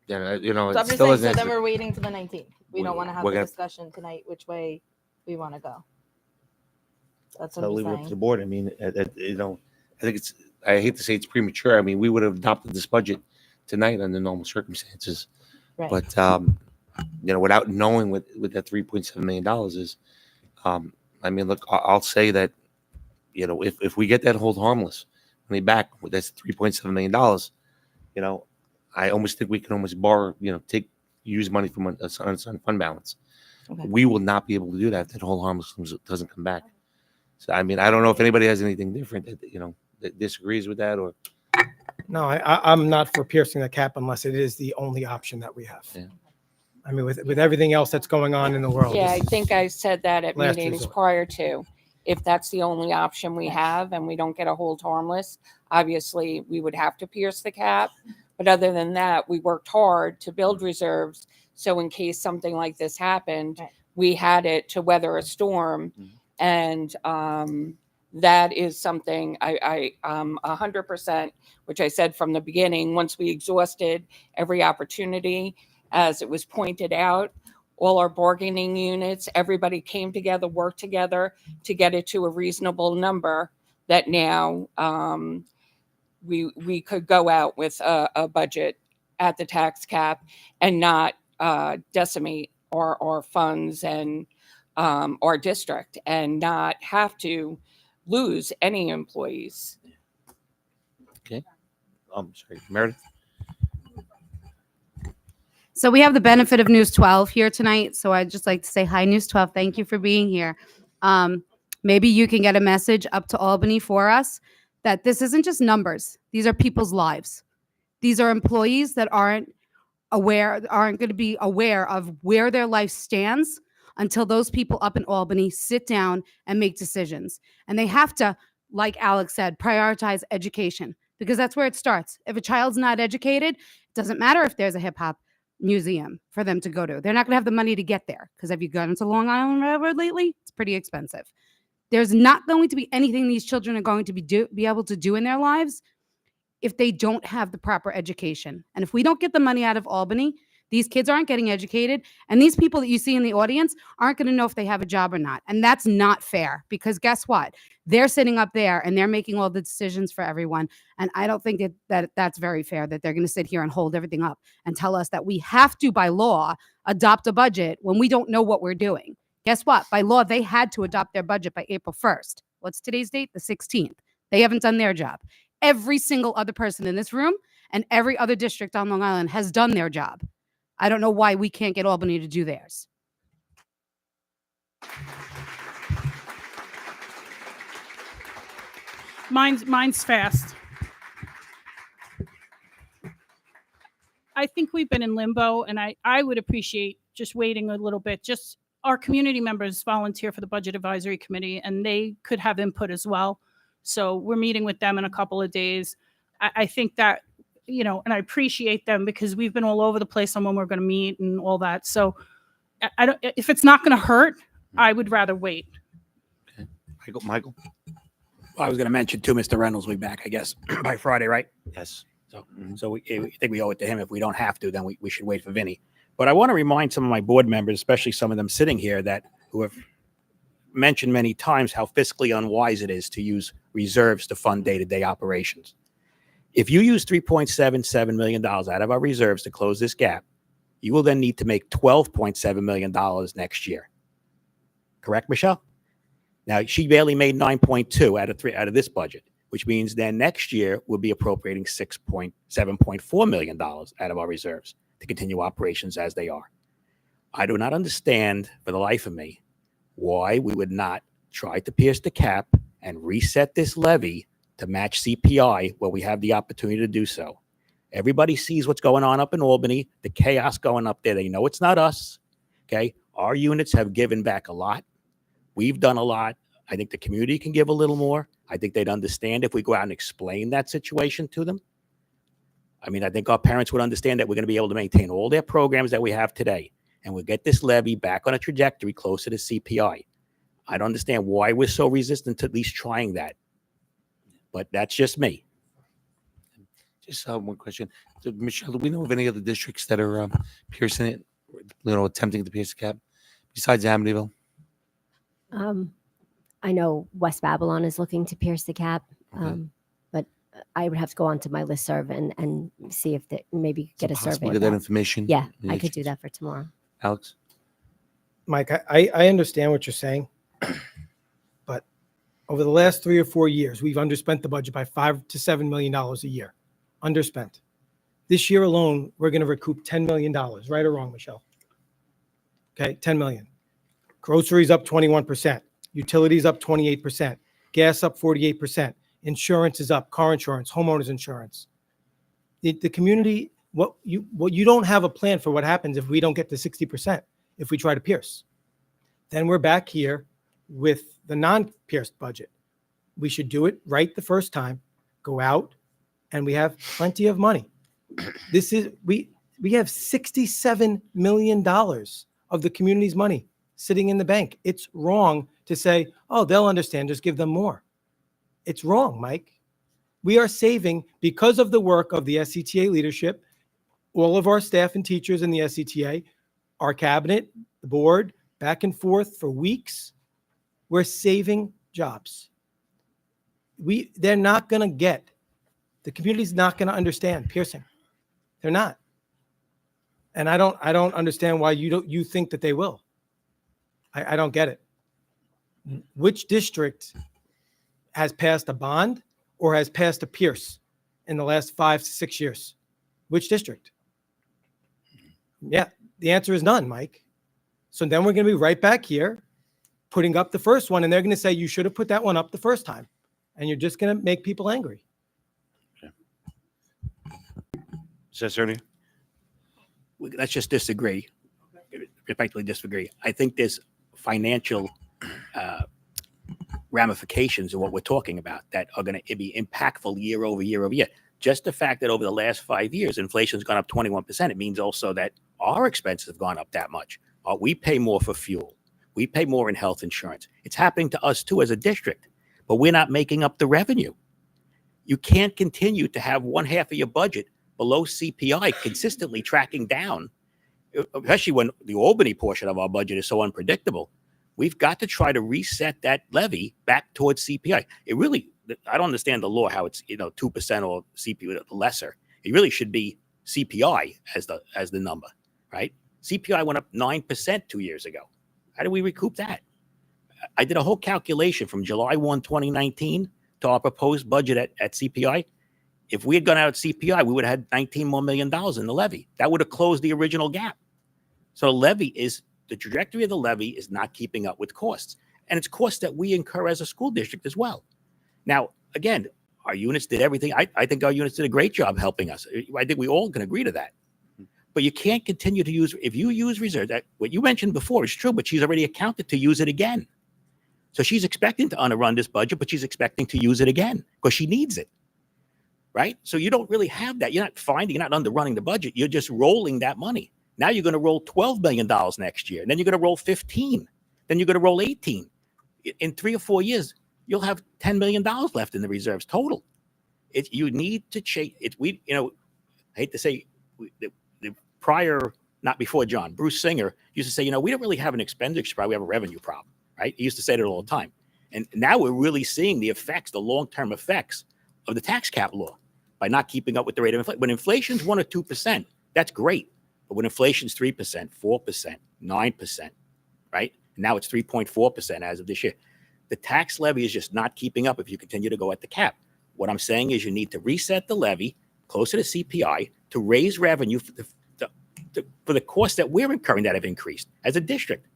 you know, So it I'm just still saying, isn't. so then we're waiting to the 19th. We We- don't want to have we're the gonna- discussion tonight which way we want to go. That's what I'll I'm leave it up to saying. the board. I mean, you know, I think I hate to say it's premature. I mean, we would have adopted this budget tonight under normal circumstances. Right. But, you know, without knowing what that $3.7 million is, I mean, look, I'll say that, you know, if we get that hold harmless money back, that's $3.7 million, you know, I almost think we can almost borrow, you know, use money from an unassigned fund balance. Okay. We will not be able to do that if that hold harmless doesn't come back. So, I mean, I don't know if anybody has anything different that, you know, that disagrees with that or. No, I'm not for piercing the cap unless it is the only option that we have. Yeah. I mean, with everything else that's going on in the world. Yeah, I this is- think I said that at Last meetings resort. prior to. If that's the only option we have and we don't get a hold harmless, obviously we would have to pierce the cap. But other than that, we worked hard to build reserves. So in case something like this happened, Right. we had it to weather a storm. Mhm. And that is something I 100%, which I said from the beginning, once we exhausted every opportunity, as it was pointed out, all our bargaining units, everybody came together, worked together to get it to a reasonable number that now we could go out with a budget at the tax cap and not decimate our funds and our district and not have to lose any employees. Sorry, Meredith. So we have the benefit of News 12 here tonight. So I'd just like to say hi, News 12. Thank you for being here. Maybe you can get a message up to Albany for us that this isn't just numbers. These are people's lives. These are employees that aren't going to be aware of where their life stands until those people up in Albany sit down and make decisions. And they have to, like Alex said, prioritize education because that's where it starts. If a child's not educated, it doesn't matter if there's a hip hop museum for them to go to. They're not going to have the money to get there because have you gone to Long Island Railroad lately? It's pretty expensive. There's not going to be anything these children are going to be able to do in their lives if they don't have the proper education. And if we don't get the money out of Albany, These kids aren't getting educated, and these people that you see in the audience aren't going to know if they have a job or not. And that's not fair, because guess what? They're sitting up there and they're making all the decisions for everyone. And I don't think that's very fair, that they're going to sit here and hold everything up and tell us that we have to, by law, adopt a budget when we don't know what we're doing. Guess what? By law, they had to adopt their budget by April 1st. What's today's date? The 16th. They haven't done their job. Every single other person in this room and every other district on Long Island has done their job. I don't know why we can't get Albany to do theirs. Mine's fast. I think we've been in limbo, and I would appreciate just waiting a little bit. Just our community members volunteer for the Budget Advisory Committee, and they could have input as well. So we're meeting with them in a couple of days. I think that, and I appreciate them, because we've been all over the place on when we're going to meet and all that. So I don't, if it's not going to hurt, I would rather wait. Okay. Michael. I was going to mention too, Mr. Reynolds will be back, I guess, by Friday, right? Yes. So we think we owe it to him. If we don't have to, then we should wait for Vinny. But I want to remind some of my board members, especially some of them sitting here, who have mentioned many times how fiscally unwise it is to use reserves to fund day-to-day operations. If you use $3.77 million out of our reserves to close this gap, you will then need to make $12.7 million next year. Correct, Michelle? Now, she barely made 9.2 out of this budget, which means then next year we'll be appropriating $7.4 million out of our reserves to continue operations as they are. I do not understand for the life of me why we would not try to pierce the cap and reset this levy to match CPI where we have the opportunity to do so. Everybody sees what's going on up in Albany, the chaos going up there. They know it's not us. Okay. Our units have given back a lot. We've done a lot. I think the community can give a little more. I think they'd understand if we go out and explain that situation to them. I mean, I think our parents would understand that we're going to be able to maintain all their programs that we have today, and we'll get this levy back on a trajectory closer to CPI. I don't understand why we're so resistant to at least trying that, but that's just me. Just one question. So, Michelle, do we know of any other districts that are piercing it, attempting to pierce the cap besides Amityville? I know West Babylon is looking to pierce the cap, but I would have to go onto my listserv and see if they maybe get a survey. Get that information. Yeah, I could do that for tomorrow. Alex? Mike, I understand what you're saying, but over the last 3 or 4 years, we've underspent the budget by $5 to $7 million a year. Underspent. This year alone, we're going to recoup $10 million. Right or wrong, Michelle? Okay, $10 million. Groceries up 21%. Utilities up 28%. Gas up 48%. Insurance is up. Car insurance, homeowners insurance. The community, what you don't have a plan for what happens if we don't get to 60%, if we try to pierce. Then we're back here with the non-pierced budget. We should do it right the first time, go out, and we have plenty of money. We have $67 million of the community's money sitting in the bank. It's wrong to say, oh, they'll understand, just give them more. It's wrong, Mike. We are saving, because of the work of the SCTA leadership, all of our staff and teachers in the SCTA, our cabinet, the board, back and forth for weeks. We're saving jobs. They're not going to get, the community's not going to understand piercing. They're not. And I don't understand why you think that they will. I don't get it. Which district has passed a bond or has passed a pierce in the last 5 to 6 years? Which district? Yeah, the answer is none, Mike. So then we're going to be right back here putting up the first one, and they're going to say you should have put that one up the first time, and you're just going to make people angry. Ernie? Let's just disagree. Respectfully disagree. I think there's financial ramifications of what we're talking about that are going to be impactful year over year over year. Just the fact that over the last 5 years, inflation's gone up 21%. It means also that our expenses have gone up that much. We pay more for fuel. We pay more in health insurance. It's happening to us too as a district, but we're not making up the revenue. You can't continue to have one half of your budget below CPI consistently tracking down especially when the Albany portion of our budget is so unpredictable. We've got to try to reset that levy back towards CPI. It really, I don't understand the law, how it's, 2% or CPI lesser. It really should be CPI as the number, right? CPI went up 9% 2 years ago. How do we recoup that? I did a whole calculation from July 1, 2019 to our proposed budget at CPI. If we had gone out at CPI, we would have had $19 more million in the levy. That would have closed the original gap. So the trajectory of the levy is not keeping up with costs. And it's costs that we incur as a school district as well. Now, again, our units did everything. I think our units did a great job helping us. I think we all can agree to that. But you can't continue to if you use reserves, what you mentioned before is true, but she's already accounted to use it again. So she's expecting to underrun this budget, but she's expecting to use it again because she needs it, right? So you don't really have that. You're not underrunning the budget. You're just rolling that money. Now you're going to roll $12 million next year. And then you're going to roll 15. Then you're going to roll 18. In 3 or 4 years, you'll have $10 million left in the reserves total. You need to change it. I hate to say the prior, not before John, Bruce Singer used to say, we don't really have an expenditure problem. We have a revenue problem, right? He used to say that all the time. And now we're really seeing the effects, the long-term effects of the tax cap law by not keeping up with the rate of inflation. When inflation's 1 or 2%, that's great. But when inflation's 3%, 4%, 9%, right? And now it's 3.4% as of this year. The tax levy is just not keeping up if you continue to go at the cap. What I'm saying is you need to reset the levy closer to CPI to raise revenue for the costs that we're incurring that have increased as a district.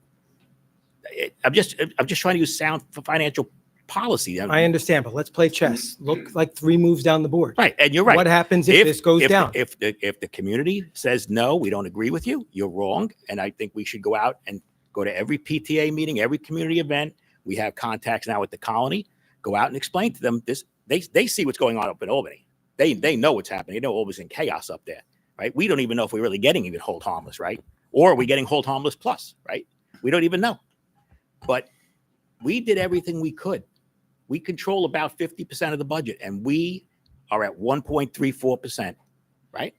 I'm just trying to use sound financial policy. I understand, but let's play chess. Look like 3 moves down the board. Right, and you're right. What happens if this goes down? If the community says, no, we don't agree with you, you're wrong. And I think we should go out and go to every PTA meeting, every community event. We have contacts now with the colony. Go out and explain to them this. They see what's going on up in Albany. They know what's happening. They know Albany's in chaos up there, right? We don't even know if we're really getting even hold harmless, right? Or are we getting hold harmless plus, right? We don't even know. But we did everything we could. We control about 50% of the budget, and we are at 1.34%, right?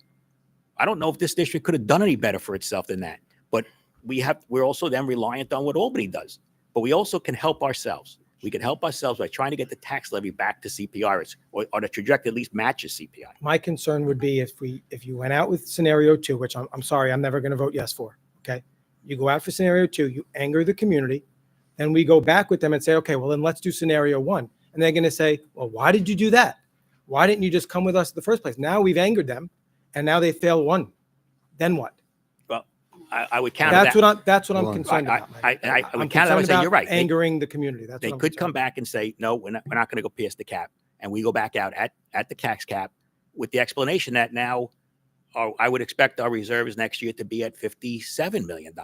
I don't know if this district could have done any better for itself than that, but we're also then reliant on what Albany does. But we also can help ourselves. We can help ourselves by trying to get the tax levy back to CPI, or the trajectory at least matches CPI. My concern would be if you went out with scenario 2, which I'm sorry, I'm never going to vote yes for. Okay, you go out for scenario 2, you anger the community, then we go back with them and say, okay, well then let's do scenario 1, and they're going to say, well, why did you do that? Why didn't you just come with us in the first place? Now we've angered them, and now they fail 1. Then what? Well, I would counter that. That's what I'm concerned about. I would counter that and say, you're right. Angering the community. They could come back and say, no, we're not going to go past the cap. And we go back out at the tax cap with the explanation that now I would expect our reserves next year to be at $57 million.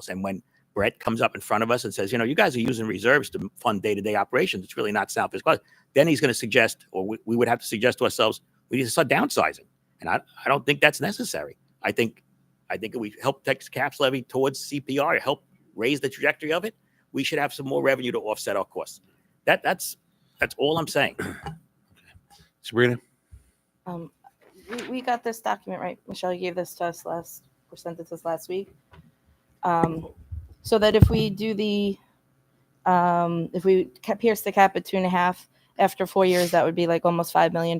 And when Brett comes up in front of us and says, you guys are using reserves to fund day-to-day operations, it's really not sound fiscal. Then he's going to suggest, or we would have to suggest to ourselves, we need to start downsizing. And I don't think that's necessary. I think if we help tax caps levy towards CPR, help raise the trajectory of it, we should have some more revenue to offset our costs. That's all I'm saying. Sabrina? We got this document, right? Michelle, you gave this to us presented to us last week. So that if we do if we pierce the cap at 2.5 after 4 years, that would be like almost $5 million.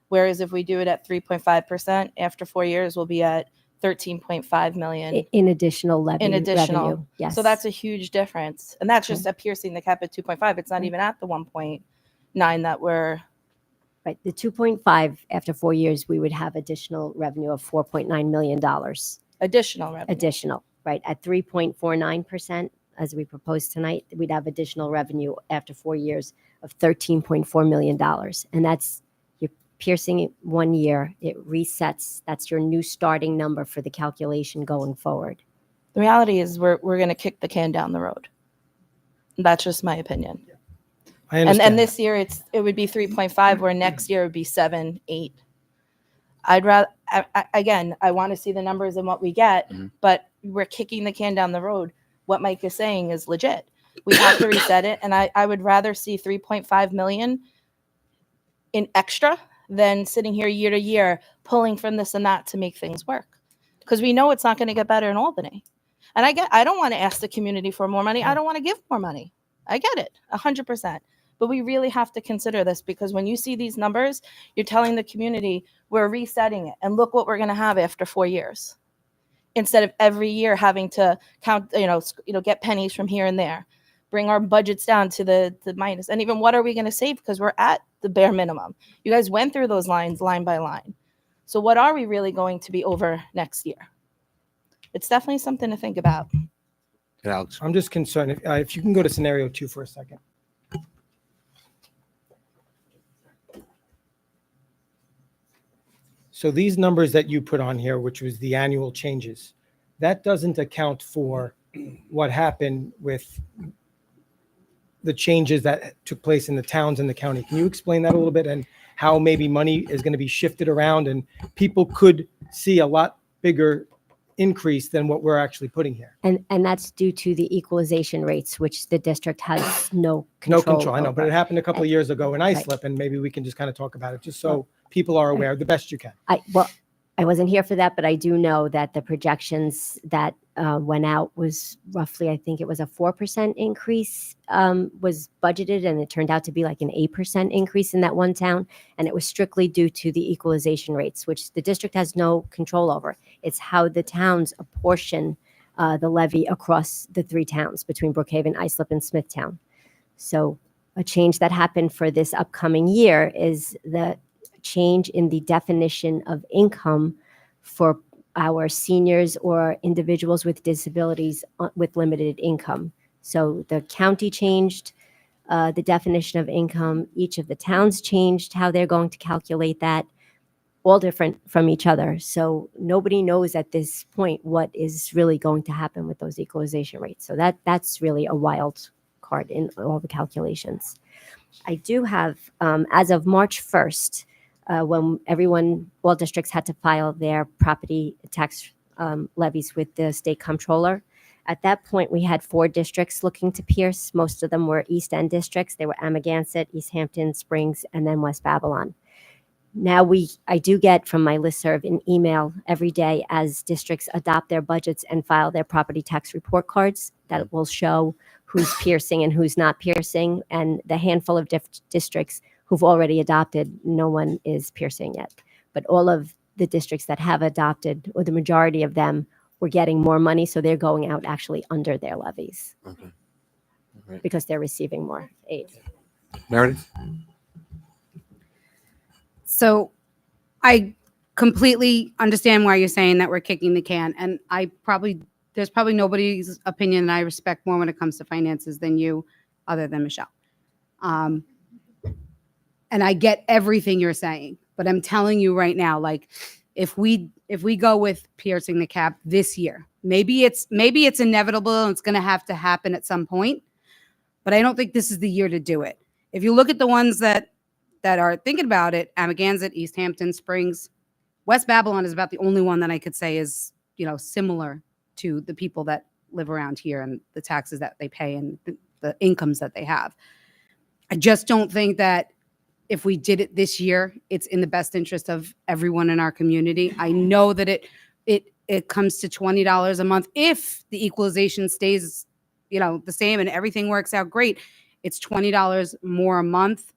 Whereas if we do it at 3.5% after 4 years, we'll be at 13.5 million in additional revenue. Yes. So that's a huge difference. And that's just at piercing the cap at 2.5. It's not even at the 1.9 that we're right. The 2.5 after 4 years, we would have additional revenue of $4.9 million. Additional revenue. Additional, right. At 3.49%, as we proposed tonight, we'd have additional revenue after 4 years of $13.4 million. And that's piercing it 1 year, it resets. That's your new starting number for the calculation going forward. The reality is we're going to kick the can down the road. That's just my opinion. I understand. And this year it would be 3.5, where next year it would be 7, 8. I'd rather, again, I want to see the numbers and what we get, but we're kicking the can down the road. What Mike is saying is legit. We have to reset it. And I would rather see 3.5 million in extra than sitting here year to year pulling from this and that to make things work. because we know it's not going to get better in Albany. And I don't want to ask the community for more money. I don't want to give more money. I get it 100%. But we really have to consider this, because when you see these numbers, you're telling the community we're resetting it, and look what we're going to have after 4 years, instead of every year having to count, get pennies from here and there, bring our budgets down to the minus. And even what are we going to save? Because we're at the bare minimum. You guys went through those lines line by line. So what are we really going to be over next year? It's definitely something to think about. Alex. I'm just concerned if you can go to scenario 2 for a second. So these numbers that you put on here, which was the annual changes, that doesn't account for what happened with the changes that took place in the towns and the county. Can you explain that a little bit, and how maybe money is going to be shifted around and people could see a lot bigger increase than what we're actually putting here? And that's due to the equalization rates, which the district has no No control control, I know, but over. it happened a couple of years ago in Right. Islip, and maybe we can just kind of talk about it, just so people are aware the best you can. I wasn't here for that, but I do know that the projections that went out was roughly, I think it was a 4% increase was budgeted, and it turned out to be like an 8% increase in that one town. And it was strictly due to the equalization rates, which the district has no control over. It's how the towns apportion the levy across the 3 towns between Brookhaven, Islip, and Smithtown. So a change that happened for this upcoming year is the change in the definition of income for our seniors or individuals with disabilities with limited income. So the county changed the definition of income. Each of the towns changed how they're going to calculate that, all different from each other. So nobody knows at this point what is really going to happen with those equalization rates. So that's really a wild card in all the calculations. I do have, as of March 1st, when all districts had to file their property tax levies with the state comptroller. At that point, we had 4 districts looking to pierce. Most of them were East End districts. They were Amagansett, East Hampton, Springs, and then West Babylon. Now I do get from my listserv an email every day as districts adopt their budgets and file their property tax report cards that will show who's piercing and who's not piercing. And the handful of districts who've already adopted, no one is piercing yet. But all of the districts that have adopted, or the majority of them, were getting more money, so they're going out actually under their levies. Okay. All right. Because they're receiving more aid. Meredith? So I completely understand why you're saying that we're kicking the can. And there's probably nobody's opinion that I respect more when it comes to finances than you, other than Michelle. And I get everything you're saying, but I'm telling you right now, like if we go with piercing the cap this year, maybe it's inevitable and it's going to have to happen at some point, but I don't think this is the year to do it. If you look at the ones that are thinking about it, Amagansett, East Hampton, Springs, West Babylon is about the only one that I could say is, similar to the people that live around here and the taxes that they pay and the incomes that they have. I just don't think that if we did it this year, it's in the best interest of everyone in our community. I know that it comes to $20 a month if the equalization stays, the same and everything works out great. It's $20 more a month.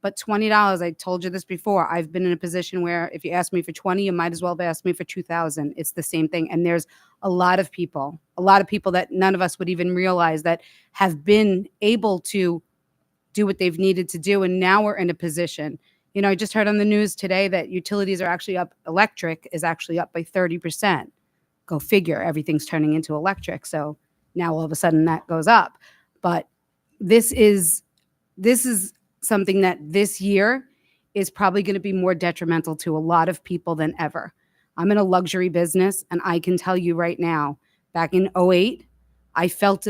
But $20, I told you this before, I've been in a position where if you ask me for 20, you might as well have asked me for 2,000. It's the same thing. And there's a lot of people that none of us would even realize that have been able to do what they've needed to do. And now we're in a position, I just heard on the news today that utilities are actually up. Electric is actually up by 30%. Go figure, everything's turning into electric. So now all of a sudden that goes up. But this is something that this year is probably going to be more detrimental to a lot of people than ever. I'm in a luxury business, and I can tell you right now, back in 2008, I felt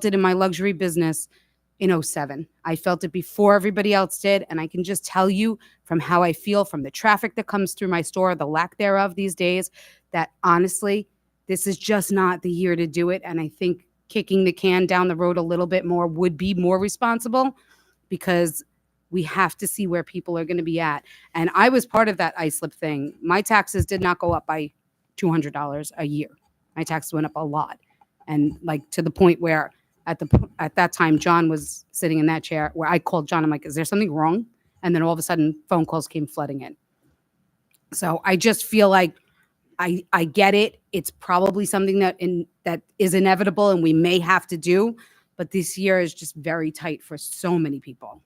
it in my luxury business in 2007. I felt it before everybody else did, and I can just tell you from how I feel, from the traffic that comes through my store, the lack thereof these days, that honestly, this is just not the year to do it. And I think kicking the can down the road a little bit more would be more responsible, because we have to see where people are going to be at. And I was part of that Islip thing. My taxes did not go up by $200 a year. My taxes went up a lot. And like to the point where at that time, John was sitting in that chair where I called John. I'm like, is there something wrong? And then all of a sudden phone calls came flooding in. So I just feel like I get it. It's probably something that is inevitable and we may have to do, but this year is just very tight for so many people.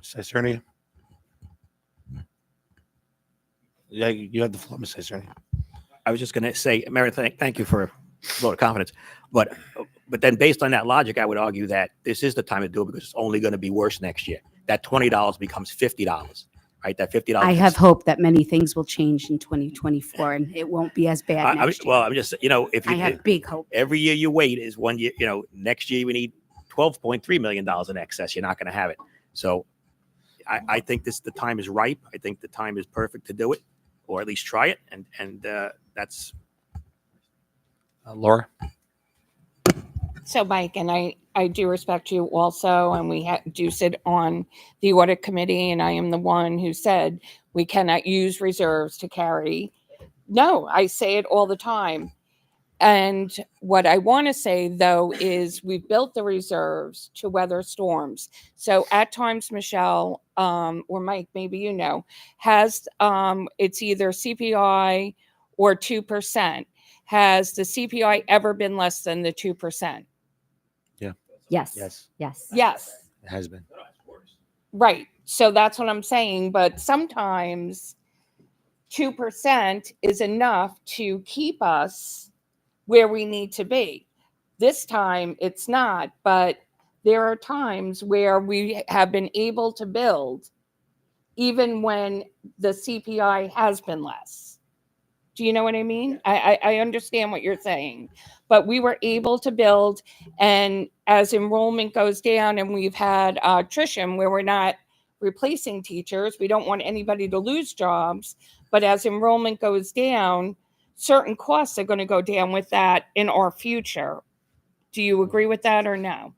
Cicernia? Yeah, you have the floor, Ms. Cicernia. I was just going to say, Mary, thank you for a vote of confidence. But then based on that logic, I would argue that this is the time to do it because it's only going to be worse next year. That $20 becomes $50, right? That $50. I have hope that many things will change in 2024 and it won't be as bad next year. Well, I'm just, if I you have big hope. every year you wait is 1 year, next year we need $12.3 million in excess. You're not going to have it. So I think the time is ripe. I think the time is perfect to do it, or at least try it. And that's Laura? So, Mike, and I do respect you also, and we do sit on the audit committee, and I am the one who said we cannot use reserves to carry. No, I say it all the time. And what I want to say, though, is we've built the reserves to weather storms. So at times, Michelle, or Mike, maybe has it's either CPI or 2%. Has the CPI ever been less than the 2%? Yes. Yes, Yes. it has been. Right. So that's what I'm saying. But sometimes 2% is enough to keep us where we need to be. This time it's not, but there are times where we have been able to build even when the CPI has been less. Do you know what I mean? I understand what you're saying, but we were able to build, and as enrollment goes down and we've had attrition where we're not replacing teachers, we don't want anybody to lose jobs, but as enrollment goes down, certain costs are going to go down with that in our future. Do you agree with that or no?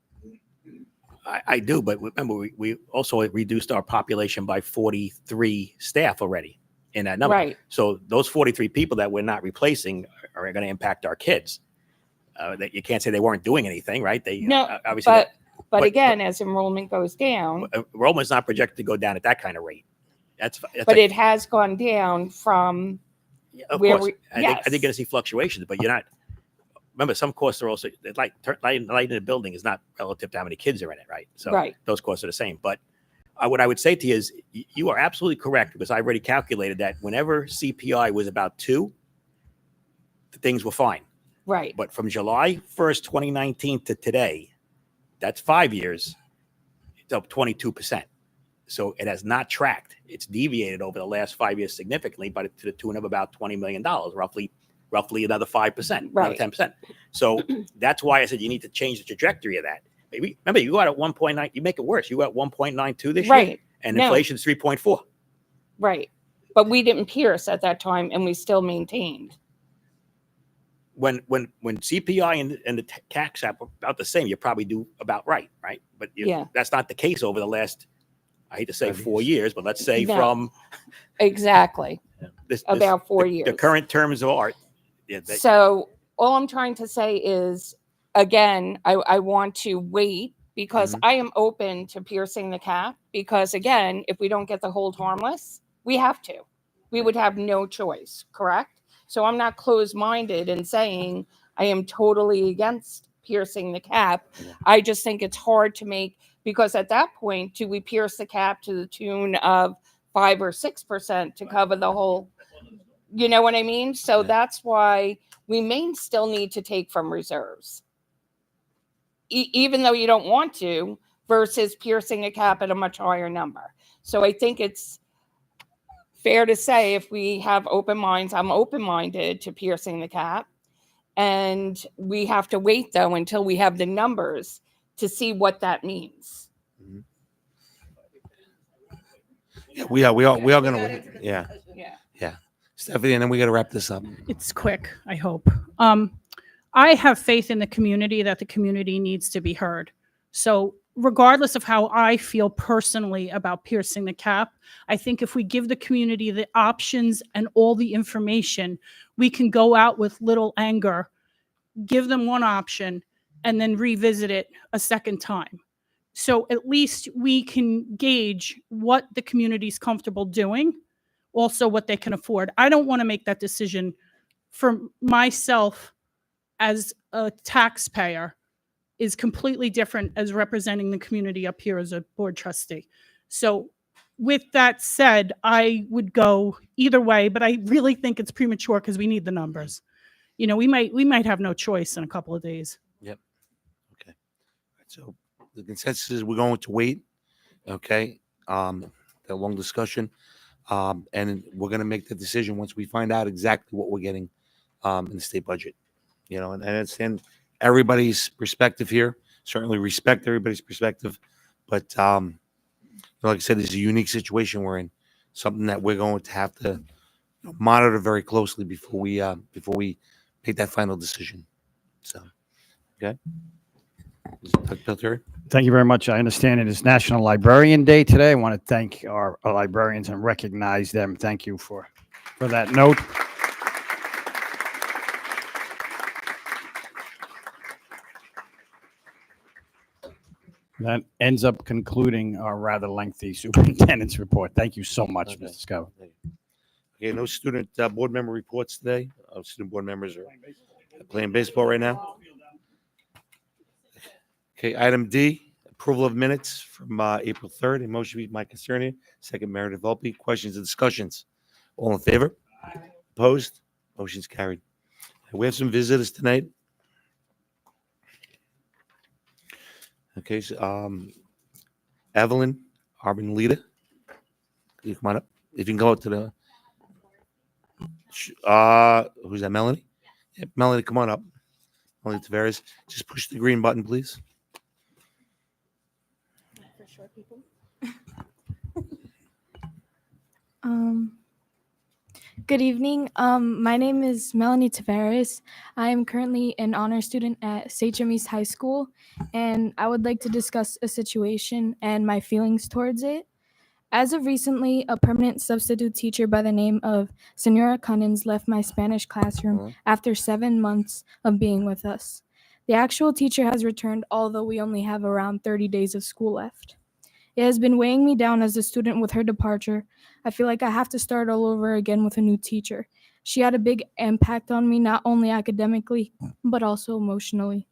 I do, but remember, we also reduced our population by 43 staff already in that number. Right. So those 43 people that we're not replacing are going to impact our kids. That you can't say they weren't doing anything, right? They No, obviously. but again, as enrollment goes down, Enrollment's not projected to go down at that kind of rate. but it has gone down from of where course. I think you're going to see fluctuations, but you're not. Remember, some costs are also light in a building is not relative to how many kids are in it, right? So Right. those costs are the same. But what I would say to you is you are absolutely correct, because I've already calculated that whenever CPI was about 2, things were fine. Right. But from July 1st, 2019 to today, that's 5 years, it's up 22%. So it has not tracked. It's deviated over the last 5 years significantly, but to the tune of about $20 million, roughly another 5%, Right. another 10%. So that's why I said you need to change the trajectory of that. Maybe remember, you got at 1.9, you make it worse. You got 1.92 this year, Right. and No. inflation is 3.4. Right. But we didn't pierce at that time, and we still maintained. When CPI and the tax app are about the same, you probably do about right? But Yeah. that's not the case over the last, I hate to say 4 years, but let's say No. from Exactly. this About 4 the years. current terms of art. Yeah, So all I'm trying to say is, again, I want to wait because I am open to piercing the cap because, again, if we don't get the hold harmless, we have to. We would have no choice, correct? So I'm not closed-minded in saying I am totally against piercing the cap. I just think it's hard to make, because at that point, do we pierce the cap to the tune of 5 or 6% to cover the whole? You know what I mean? So that's why we may still need to take from reserves, even though you don't want to, versus piercing a cap at a much higher number. So I think it's fair to say if we have open minds, I'm open-minded to piercing the cap. And we have to wait, though, until we have the numbers to see what that means. Yeah, we are going to, yeah. Yeah. Stephanie, and then we got to wrap this up. It's quick, I hope. I have faith in the community that the community needs to be heard. So regardless of how I feel personally about piercing the cap, I think if we give the community the options and all the information, we can go out with little anger, give them one option, and then revisit it a second time. So at least we can gauge what the community's comfortable doing, also what they can afford. I don't want to make that decision for myself as a taxpayer is completely different as representing the community up here as a board trustee. So with that said, I would go either way, but I really think it's premature because we need the numbers. You know, we might have no choice in a couple of days. Yep. Okay. So the consensus is we're going to wait. Okay. A long discussion. And we're going to make the decision once we find out exactly what we're getting in the state budget. You know, and I understand everybody's perspective here. Certainly respect everybody's perspective. But like I said, it's a unique situation we're in. Something that we're going to have to monitor very closely before we make that final decision. So, okay. Dr. Terry? Thank you very much. I understand it is National Librarian Day today. I want to thank our librarians and recognize them. Thank you for that note. That ends up concluding our rather lengthy superintendent's report. Thank you so much, Okay. Mr. Scott. Okay, no student board member reports today. Student board members are playing baseball right now. Okay, item D, approval of minutes from April 3rd. A motion by Mike Concernian, second Meredith Volpe. Questions and discussions? All in favor? Opposed? Motion's carried. We have some visitors tonight. Okay, so Evelyn Arbenlita, you come on up. If you can go up to the who's that? Melanie? Yeah, Melanie, come on up. Melanie Tavares. Just push the green button, please. For short people. Good evening. My name is Melanie Tavares. I am currently an honor student at Sachem East High School, and I would like to discuss a situation and my feelings towards it. As of recently, a permanent substitute teacher by the name of Senora Cunnins left my Spanish classroom after 7 months of being with us. The actual teacher has returned, although we only have around 30 days of school left. It has been weighing me down as a student with her departure. I feel like I have to start all over again with a new teacher. She had a big impact on me, not only academically, but also emotionally.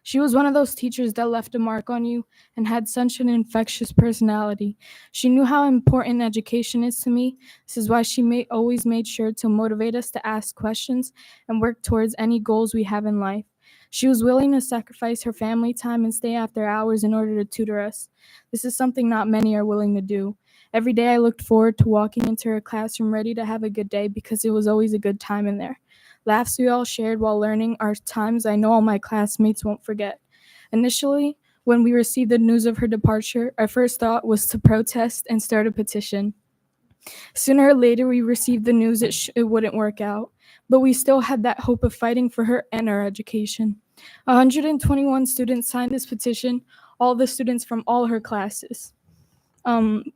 She was one of those teachers that left a mark on you and had such an infectious personality. She knew how important education is to me. This is why she always made sure to motivate us to ask questions and work towards any goals we have in life. She was willing to sacrifice her family time and stay after hours in order to tutor us. This is something not many are willing to do. Every day I looked forward to walking into her classroom ready to have a good day because it was always a good time in there. Laughs we all shared while learning are times I know all my classmates won't forget. Initially, when we received the news of her departure, our first thought was to protest and start a petition. Sooner or later, we received the news it wouldn't work out, but we still had that hope of fighting for her and our education. 121 students signed this petition, all the students from all her classes.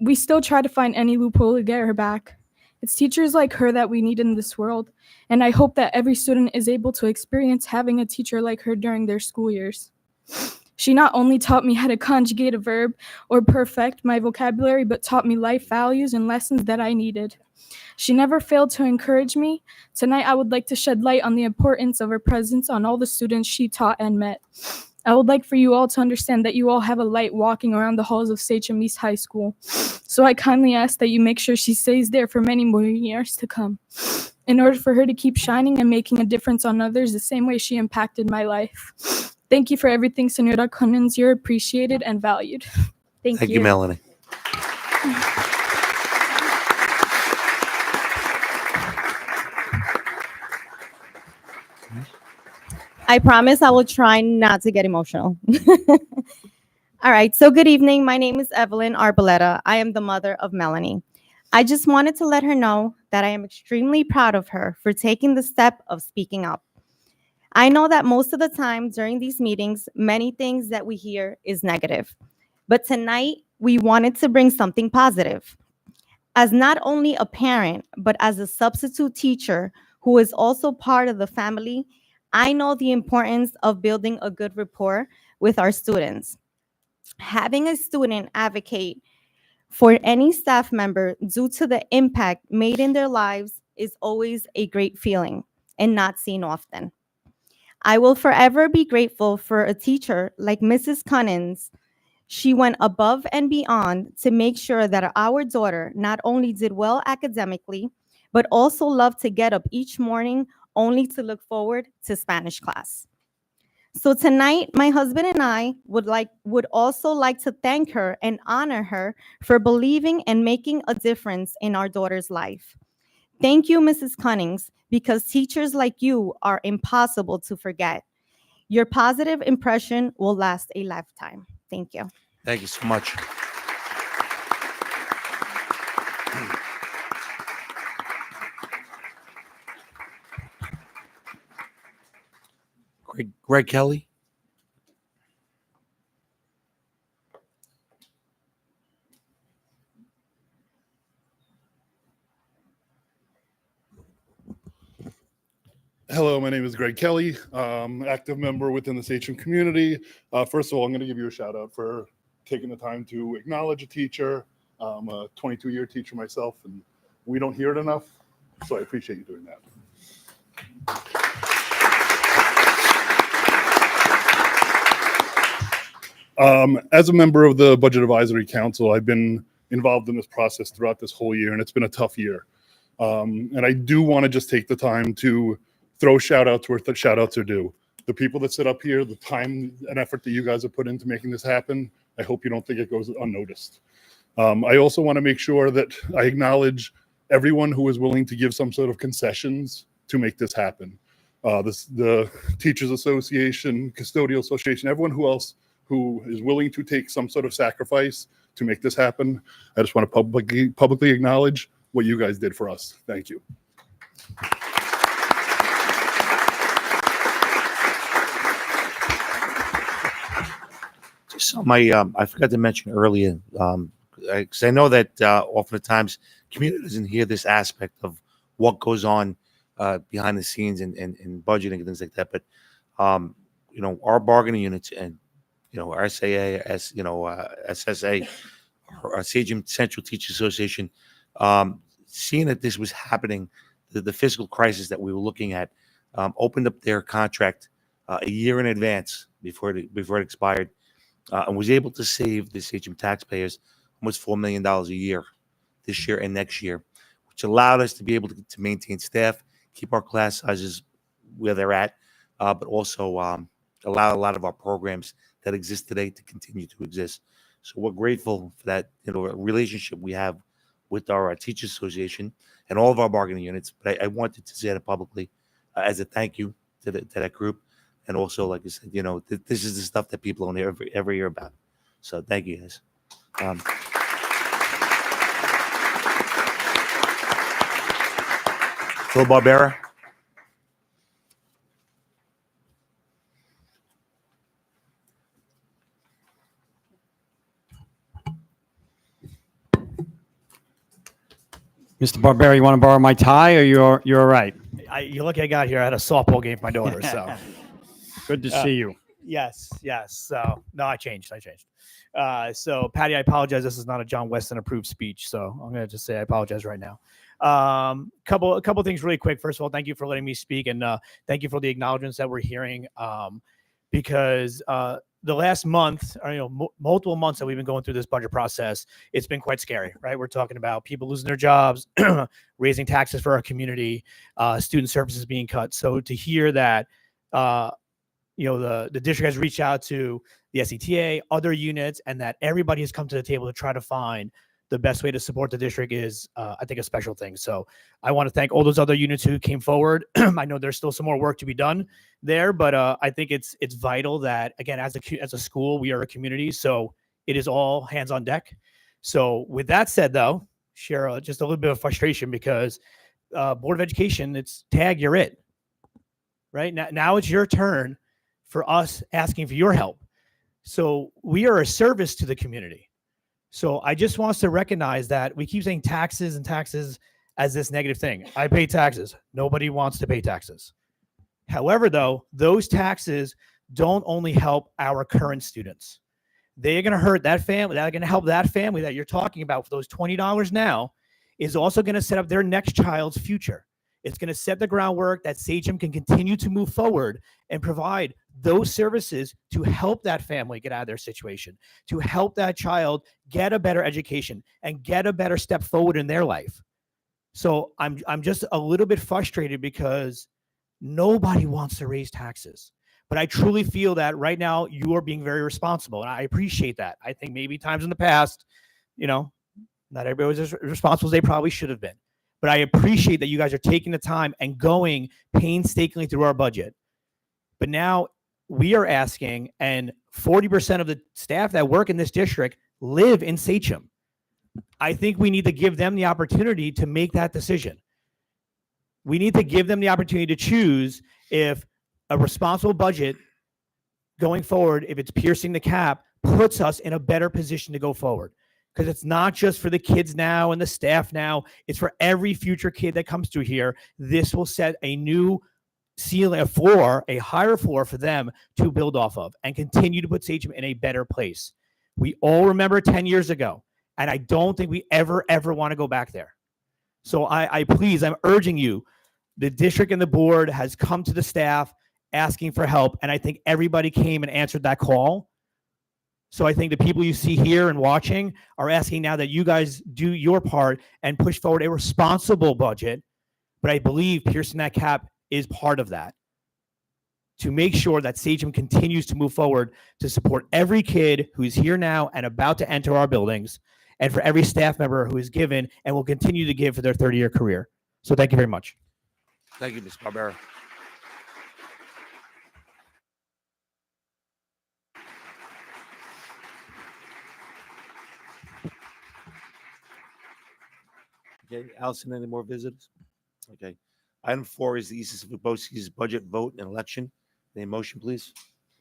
We still try to find any loophole to get her back. It's teachers like her that we need in this world, and I hope that every student is able to experience having a teacher like her during their school years. She not only taught me how to conjugate a verb or perfect my vocabulary, but taught me life values and lessons that I needed. She never failed to encourage me. Tonight, I would like to shed light on the importance of her presence on all the students she taught and met. I would like for you all to understand that you all have a light walking around the halls of Sachem East High School. So I kindly ask that you make sure she stays there for many more years to come, in order for her to keep shining and making a difference on others the same way she impacted my life. Thank you for everything, Senora Cunnins. You're appreciated and valued. Thank you. Thank you, Melanie. I promise I will try not to get emotional. All right, so good evening. My name is Evelyn Arboleta. I am the mother of Melanie. I just wanted to let her know that I am extremely proud of her for taking the step of speaking up. I know that most of the time during these meetings, many things that we hear is negative. But tonight, we wanted to bring something positive. As not only a parent, but as a substitute teacher who is also part of the family, I know the importance of building a good rapport with our students. Having a student advocate for any staff member due to the impact made in their lives is always a great feeling and not seen often. I will forever be grateful for a teacher like Mrs. Cunnins. She went above and beyond to make sure that our daughter not only did well academically, but also loved to get up each morning only to look forward to Spanish class. So tonight, my husband and I would also like to thank her and honor her for believing and making a difference in our daughter's life. Thank you, Mrs. Cunnings, because teachers like you are impossible to forget. Your positive impression will last a lifetime. Thank you. Thank you so much. Greg Kelly. Hello, my name is Greg Kelly, active member within the Sachem community. First of all, I'm going to give you a shout out for taking the time to acknowledge a teacher. I'm a 22-year teacher myself, and we don't hear it enough, so I appreciate you doing that. As a member of the Budget Advisory Council, I've been involved in this process throughout this whole year, and it's been a tough year. And I do want to just take the time to throw shout outs where the shout outs are due. The people that sit up here, the time and effort that you guys have put into making this happen, I hope you don't think it goes unnoticed. I also want to make sure that I acknowledge everyone who is willing to give some sort of concessions to make this happen. The Teachers Association, Custodial Association, everyone who is willing to take some sort of sacrifice to make this happen. I just want to publicly acknowledge what you guys did for us. Thank you. So I forgot to mention earlier, because I know that oftentimes community doesn't hear this aspect of what goes on behind the scenes in budgeting and things like that. But our bargaining units and our SAA, SSA, our Sachem Central Teachers Association, seeing that this was happening, the fiscal crisis that we were looking at, opened up their contract a year in advance before it expired. And was able to save the Sachem taxpayers almost $4 million a year this year and next year, which allowed us to be able to maintain staff, keep our class sizes where they're at, but also allow a lot of our programs that exist today to continue to exist. So we're grateful for that relationship we have with our Teachers Association and all of our bargaining units. But I wanted to say that publicly as a thank you to that group. And also, like I said, this is the stuff that people don't ever hear about. So thank you, guys. Phil Barbera. Mr. Barbera, you want to borrow my tie, or you're all right? You look, I got here. I had a softball game for my daughter, so good to see you. Yes. So no, I changed. So Patty, I apologize. This is not a John Weston approved speech, so I'm gonna just say I apologize right now. Couple things really quick. First of all, thank you for letting me speak, and thank you for the acknowledgments that we're hearing. Because the last month, or multiple months that we've been going through this budget process, it's been quite scary, right? We're talking about people losing their jobs, raising taxes for our community, student services being cut. So to hear that, the district has reached out to the SETA, other units, and that everybody has come to the table to try to find the best way to support the district is, I think, a special thing. So I want to thank all those other units who came forward. I know there's still some more work to be done there, but I think it's vital that, again, as a school, we are a community, so it is all hands on deck. So with that said, though, share just a little bit of frustration because Board of Education, it's tag, you're it. Right now it's your turn for us asking for your help. So we are a service to the community. So I just want us to recognize that we keep saying taxes and taxes as this negative thing. I pay taxes. Nobody wants to pay taxes. However, though, those taxes don't only help our current students. They're going to hurt that family. They're going to help that family that you're talking about for those $20 now is also going to set up their next child's future. It's going to set the groundwork that Sagem can continue to move forward and provide those services to help that family get out of their situation, to help that child get a better education and get a better step forward in their life. So I'm just a little bit frustrated because nobody wants to raise taxes. But I truly feel that right now you are being very responsible, and I appreciate that. I think maybe times in the past, not everybody was as responsible as they probably should have been. But I appreciate that you guys are taking the time and going painstakingly through our budget. But now we are asking, and 40% of the staff that work in this district live in Sachem. I think we need to give them the opportunity to make that decision. We need to give them the opportunity to choose if a responsible budget going forward, if it's piercing the cap, puts us in a better position to go forward. Because it's not just for the kids now and the staff now, it's for every future kid that comes through here. This will set a new ceiling, a floor, a higher floor for them to build off of and continue to put Sachem in a better place. We all remember 10 years ago, and I don't think we ever want to go back there. So I'm urging you, the district and the board has come to the staff asking for help, and I think everybody came and answered that call. So I think the people you see here and watching are asking now that you guys do your part and push forward a responsible budget. But I believe piercing that cap is part of that, to make sure that Sachem continues to move forward to support every kid who's here now and about to enter our buildings, and for every staff member who is given and will continue to give for their 30-year career. So thank you very much. Thank you, Ms. Barbera. Okay, Allison, any more visitors? Okay. Item 4 is the Eastern Suffolk BOCES budget vote and election. Any motion, please?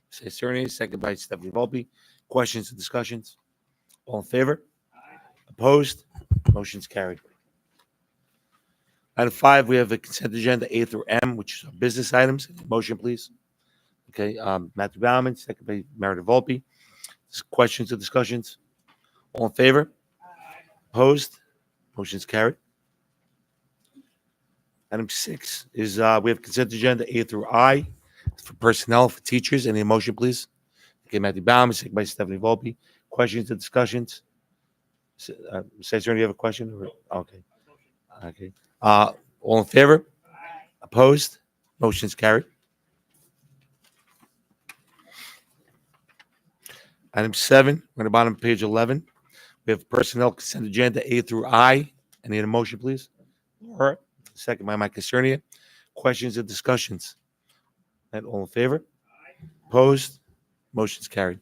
Say Cerny, second by Stephanie Volpe. Questions and discussions? All in favor? Opposed? Motion's carried. Item 5, we have a consent agenda A through M, which are business items. Motion, please. Okay, Matthew Bauman, second by Meredith Volpe. Questions or discussions? All in favor? Opposed? Motion's carried. Item 6 is we have consent agenda A through I for personnel for teachers. Any motion, please? Okay, Matthew Bauman, second by Stephanie Volpe. Questions or discussions? Cesar, do you have a question? Okay. Okay. All in favor? Opposed? Motion's carried. Item 7, we're at the bottom of page 11. We have personnel consent agenda A through I. I need a motion, please. Laura, second by Mike Casernia. Questions or discussions? And all in favor? Opposed? Motion's carried.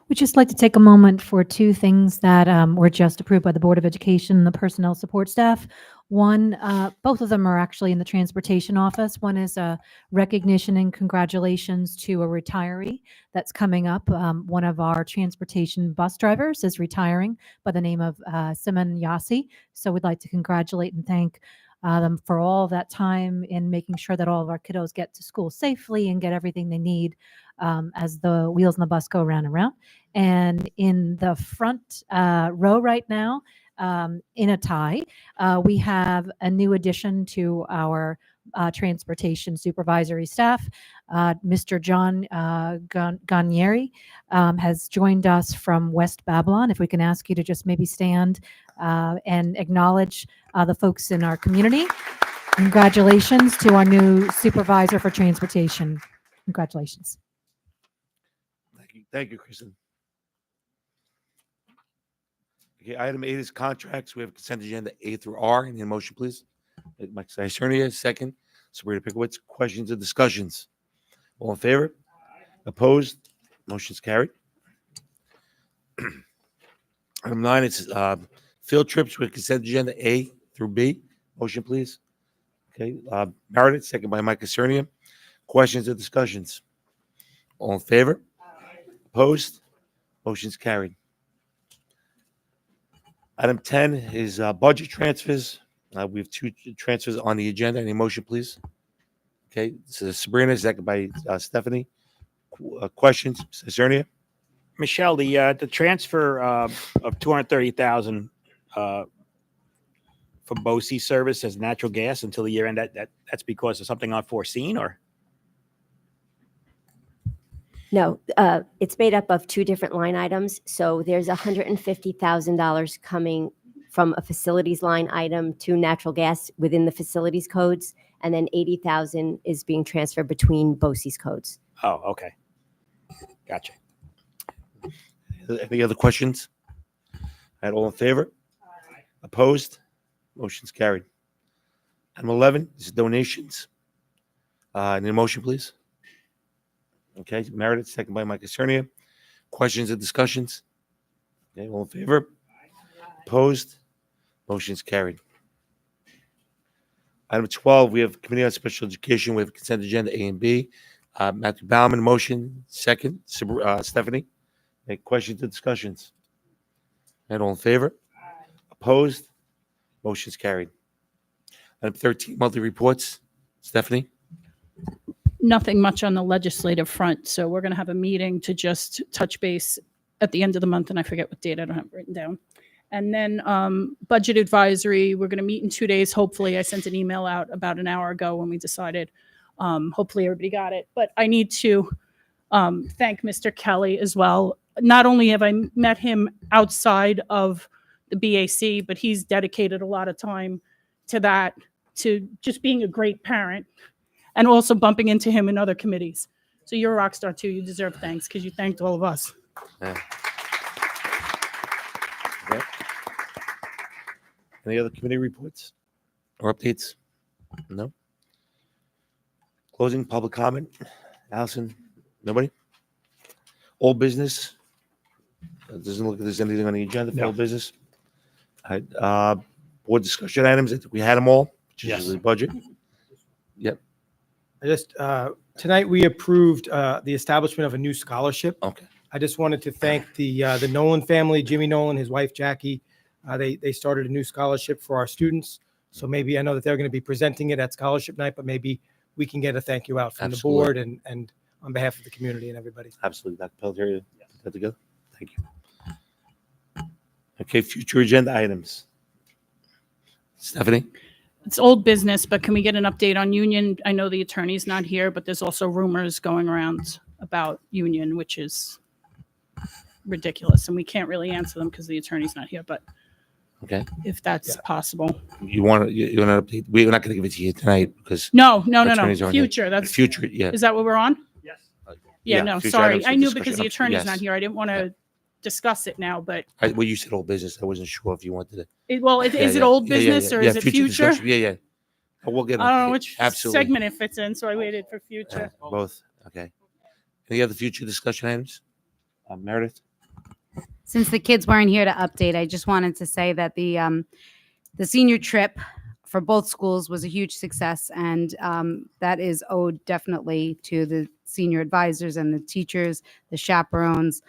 We'd just like to take a moment for two things that were just approved by the Board of Education and the personnel support staff. One, both of them are actually in the transportation office. One is a recognition and congratulations to a retiree that's coming up. One of our transportation bus drivers is retiring by the name of Simon Yassi. So we'd like to congratulate and thank them for all that time in making sure that all of our kiddos get to school safely and get everything they need as the wheels on the bus go round and round. And in the front row right now, in a tie, we have a new addition to our transportation supervisory staff. Mr. John Ganieri has joined us from West Babylon. If we can ask you to just maybe stand and acknowledge the folks in our community. Congratulations to our new supervisor for transportation. Congratulations. Thank you, Kristen. Okay, item 8 is contracts. We have consent agenda A through R. Any motion, please? Mike Cicernia, second. Sabrina Pickowitz. Questions or discussions? All in favor? Opposed? Motion's carried. Item 9 is field trips with consent agenda A through B. Motion, please. Okay, Meredith, second by Mike Casernia. Questions or discussions? All in favor? Opposed? Motion's carried. Item 10 is budget transfers. We have two transfers on the agenda. Any motion, please? Okay, this is Sabrina, second by Stephanie. Questions? Ms. Cernia? Michelle, the transfer of 230,000 for BOCES service as natural gas until the year end, that's because of something unforeseen, or? No, it's made up of two different line items. So there's $150,000 coming from a facilities line item to natural gas within the facilities codes, and then 80,000 is being transferred between BOCES codes. Oh, okay. Gotcha. Any other questions? All in favor? Opposed? Motion's carried. Item 11 is donations. Need a motion, please? Okay, Meredith, second by Mike Cernia. Questions or discussions? Okay, all in favor? Opposed? Motion's carried. Item 12, we have Committee on Special Education. We have consent agenda A and B. Matthew Bauman, motion. Second, Stephanie. Any questions or discussions? And all in favor? Opposed? Motion's carried. Item 13, monthly reports. Stephanie? Nothing much on the legislative front. So we're going to have a meeting to just touch base at the end of the month. And I forget what date, I don't have it written down. And then budget advisory, we're going to meet in 2 days. Hopefully, I sent an email out about an hour ago when we decided. Hopefully everybody got it. But I need to thank Mr. Kelly as well. Not only have I met him outside of the BAC, but he's dedicated a lot of time to that, to just being a great parent, and also bumping into him in other committees. So you're a rock star too. You deserve thanks because you thanked all of us. Yeah. Okay. Any other committee reports or updates? No. Closing public comment. Allison, nobody? Old business. It doesn't look like there's anything on the agenda for No. old business. All right, board discussion items. I think we had them all. Which Yes. is the budget. Yep. I just, tonight we approved the establishment of a new scholarship. Okay. I just wanted to thank the Nolan family, Jimmy Nolan, his wife Jackie. They started a new scholarship for our students. So maybe I know that they're going to be presenting it at scholarship night, but maybe we can get a thank you out from Absolutely. the board and on behalf of the community and everybody. Absolutely. Dr. Pelletier, put that together. Thank you. Okay, future agenda items. Stephanie? It's old business, but can we get an update on Union? I know the attorney's not here, but there's also rumors going around about Union, which is ridiculous. And we can't really answer them because the attorney's not here, but Okay. if that's possible. You want to update? We're not going to give it to you tonight because No. attorneys aren't here. Future. That's future. Yeah. Is that what we're on? Yes. Yeah, no, future sorry. items for I knew discussion. because the attorney's Yes. not here. I didn't want to discuss it now, but Well, you said old business. I wasn't sure if you wanted to. is it old business or is it future? discussion. Yeah. We'll get. I don't know update. which Absolutely. segment it fits in, so I waited for future. Both. Okay. Any other future discussion items? Meredith? Since the kids weren't here to update, I just wanted to say that the senior trip for both schools was a huge success, and that is owed definitely to the senior advisors and the teachers, the chaperones.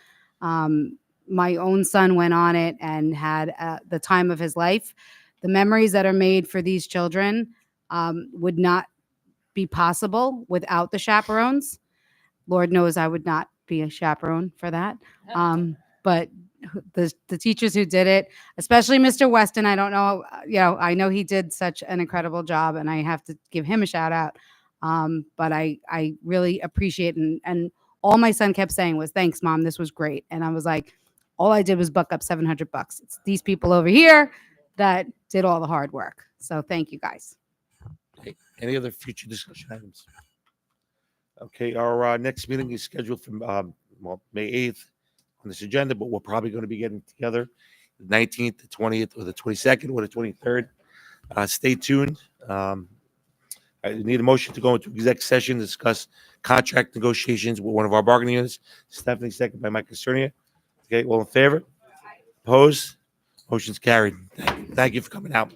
My own son went on it and had the time of his life. The memories that are made for these children would not be possible without the chaperones. Lord knows I would not be a chaperone for that. But the teachers who did it, especially Mr. Weston, I don't know, I know he did such an incredible job and I have to give him a shout out. But I really appreciate it. And all my son kept saying was, "Thanks, Mom. This was great." And I was like, all I did was buck up $700. It's these people over here that did all the hard work. So thank you guys. Okay. Any other future discussion items? Okay, our next meeting is scheduled for May 8th on this agenda, but we're probably going to be getting together the 19th, the 20th, or the 22nd, or the 23rd. Stay tuned. I need a motion to go into exec session to discuss contract negotiations with one of our bargaining units. Stephanie, second by Mike Cernia. Okay, all in favor? Opposed? Motion's carried. Thank you for coming out.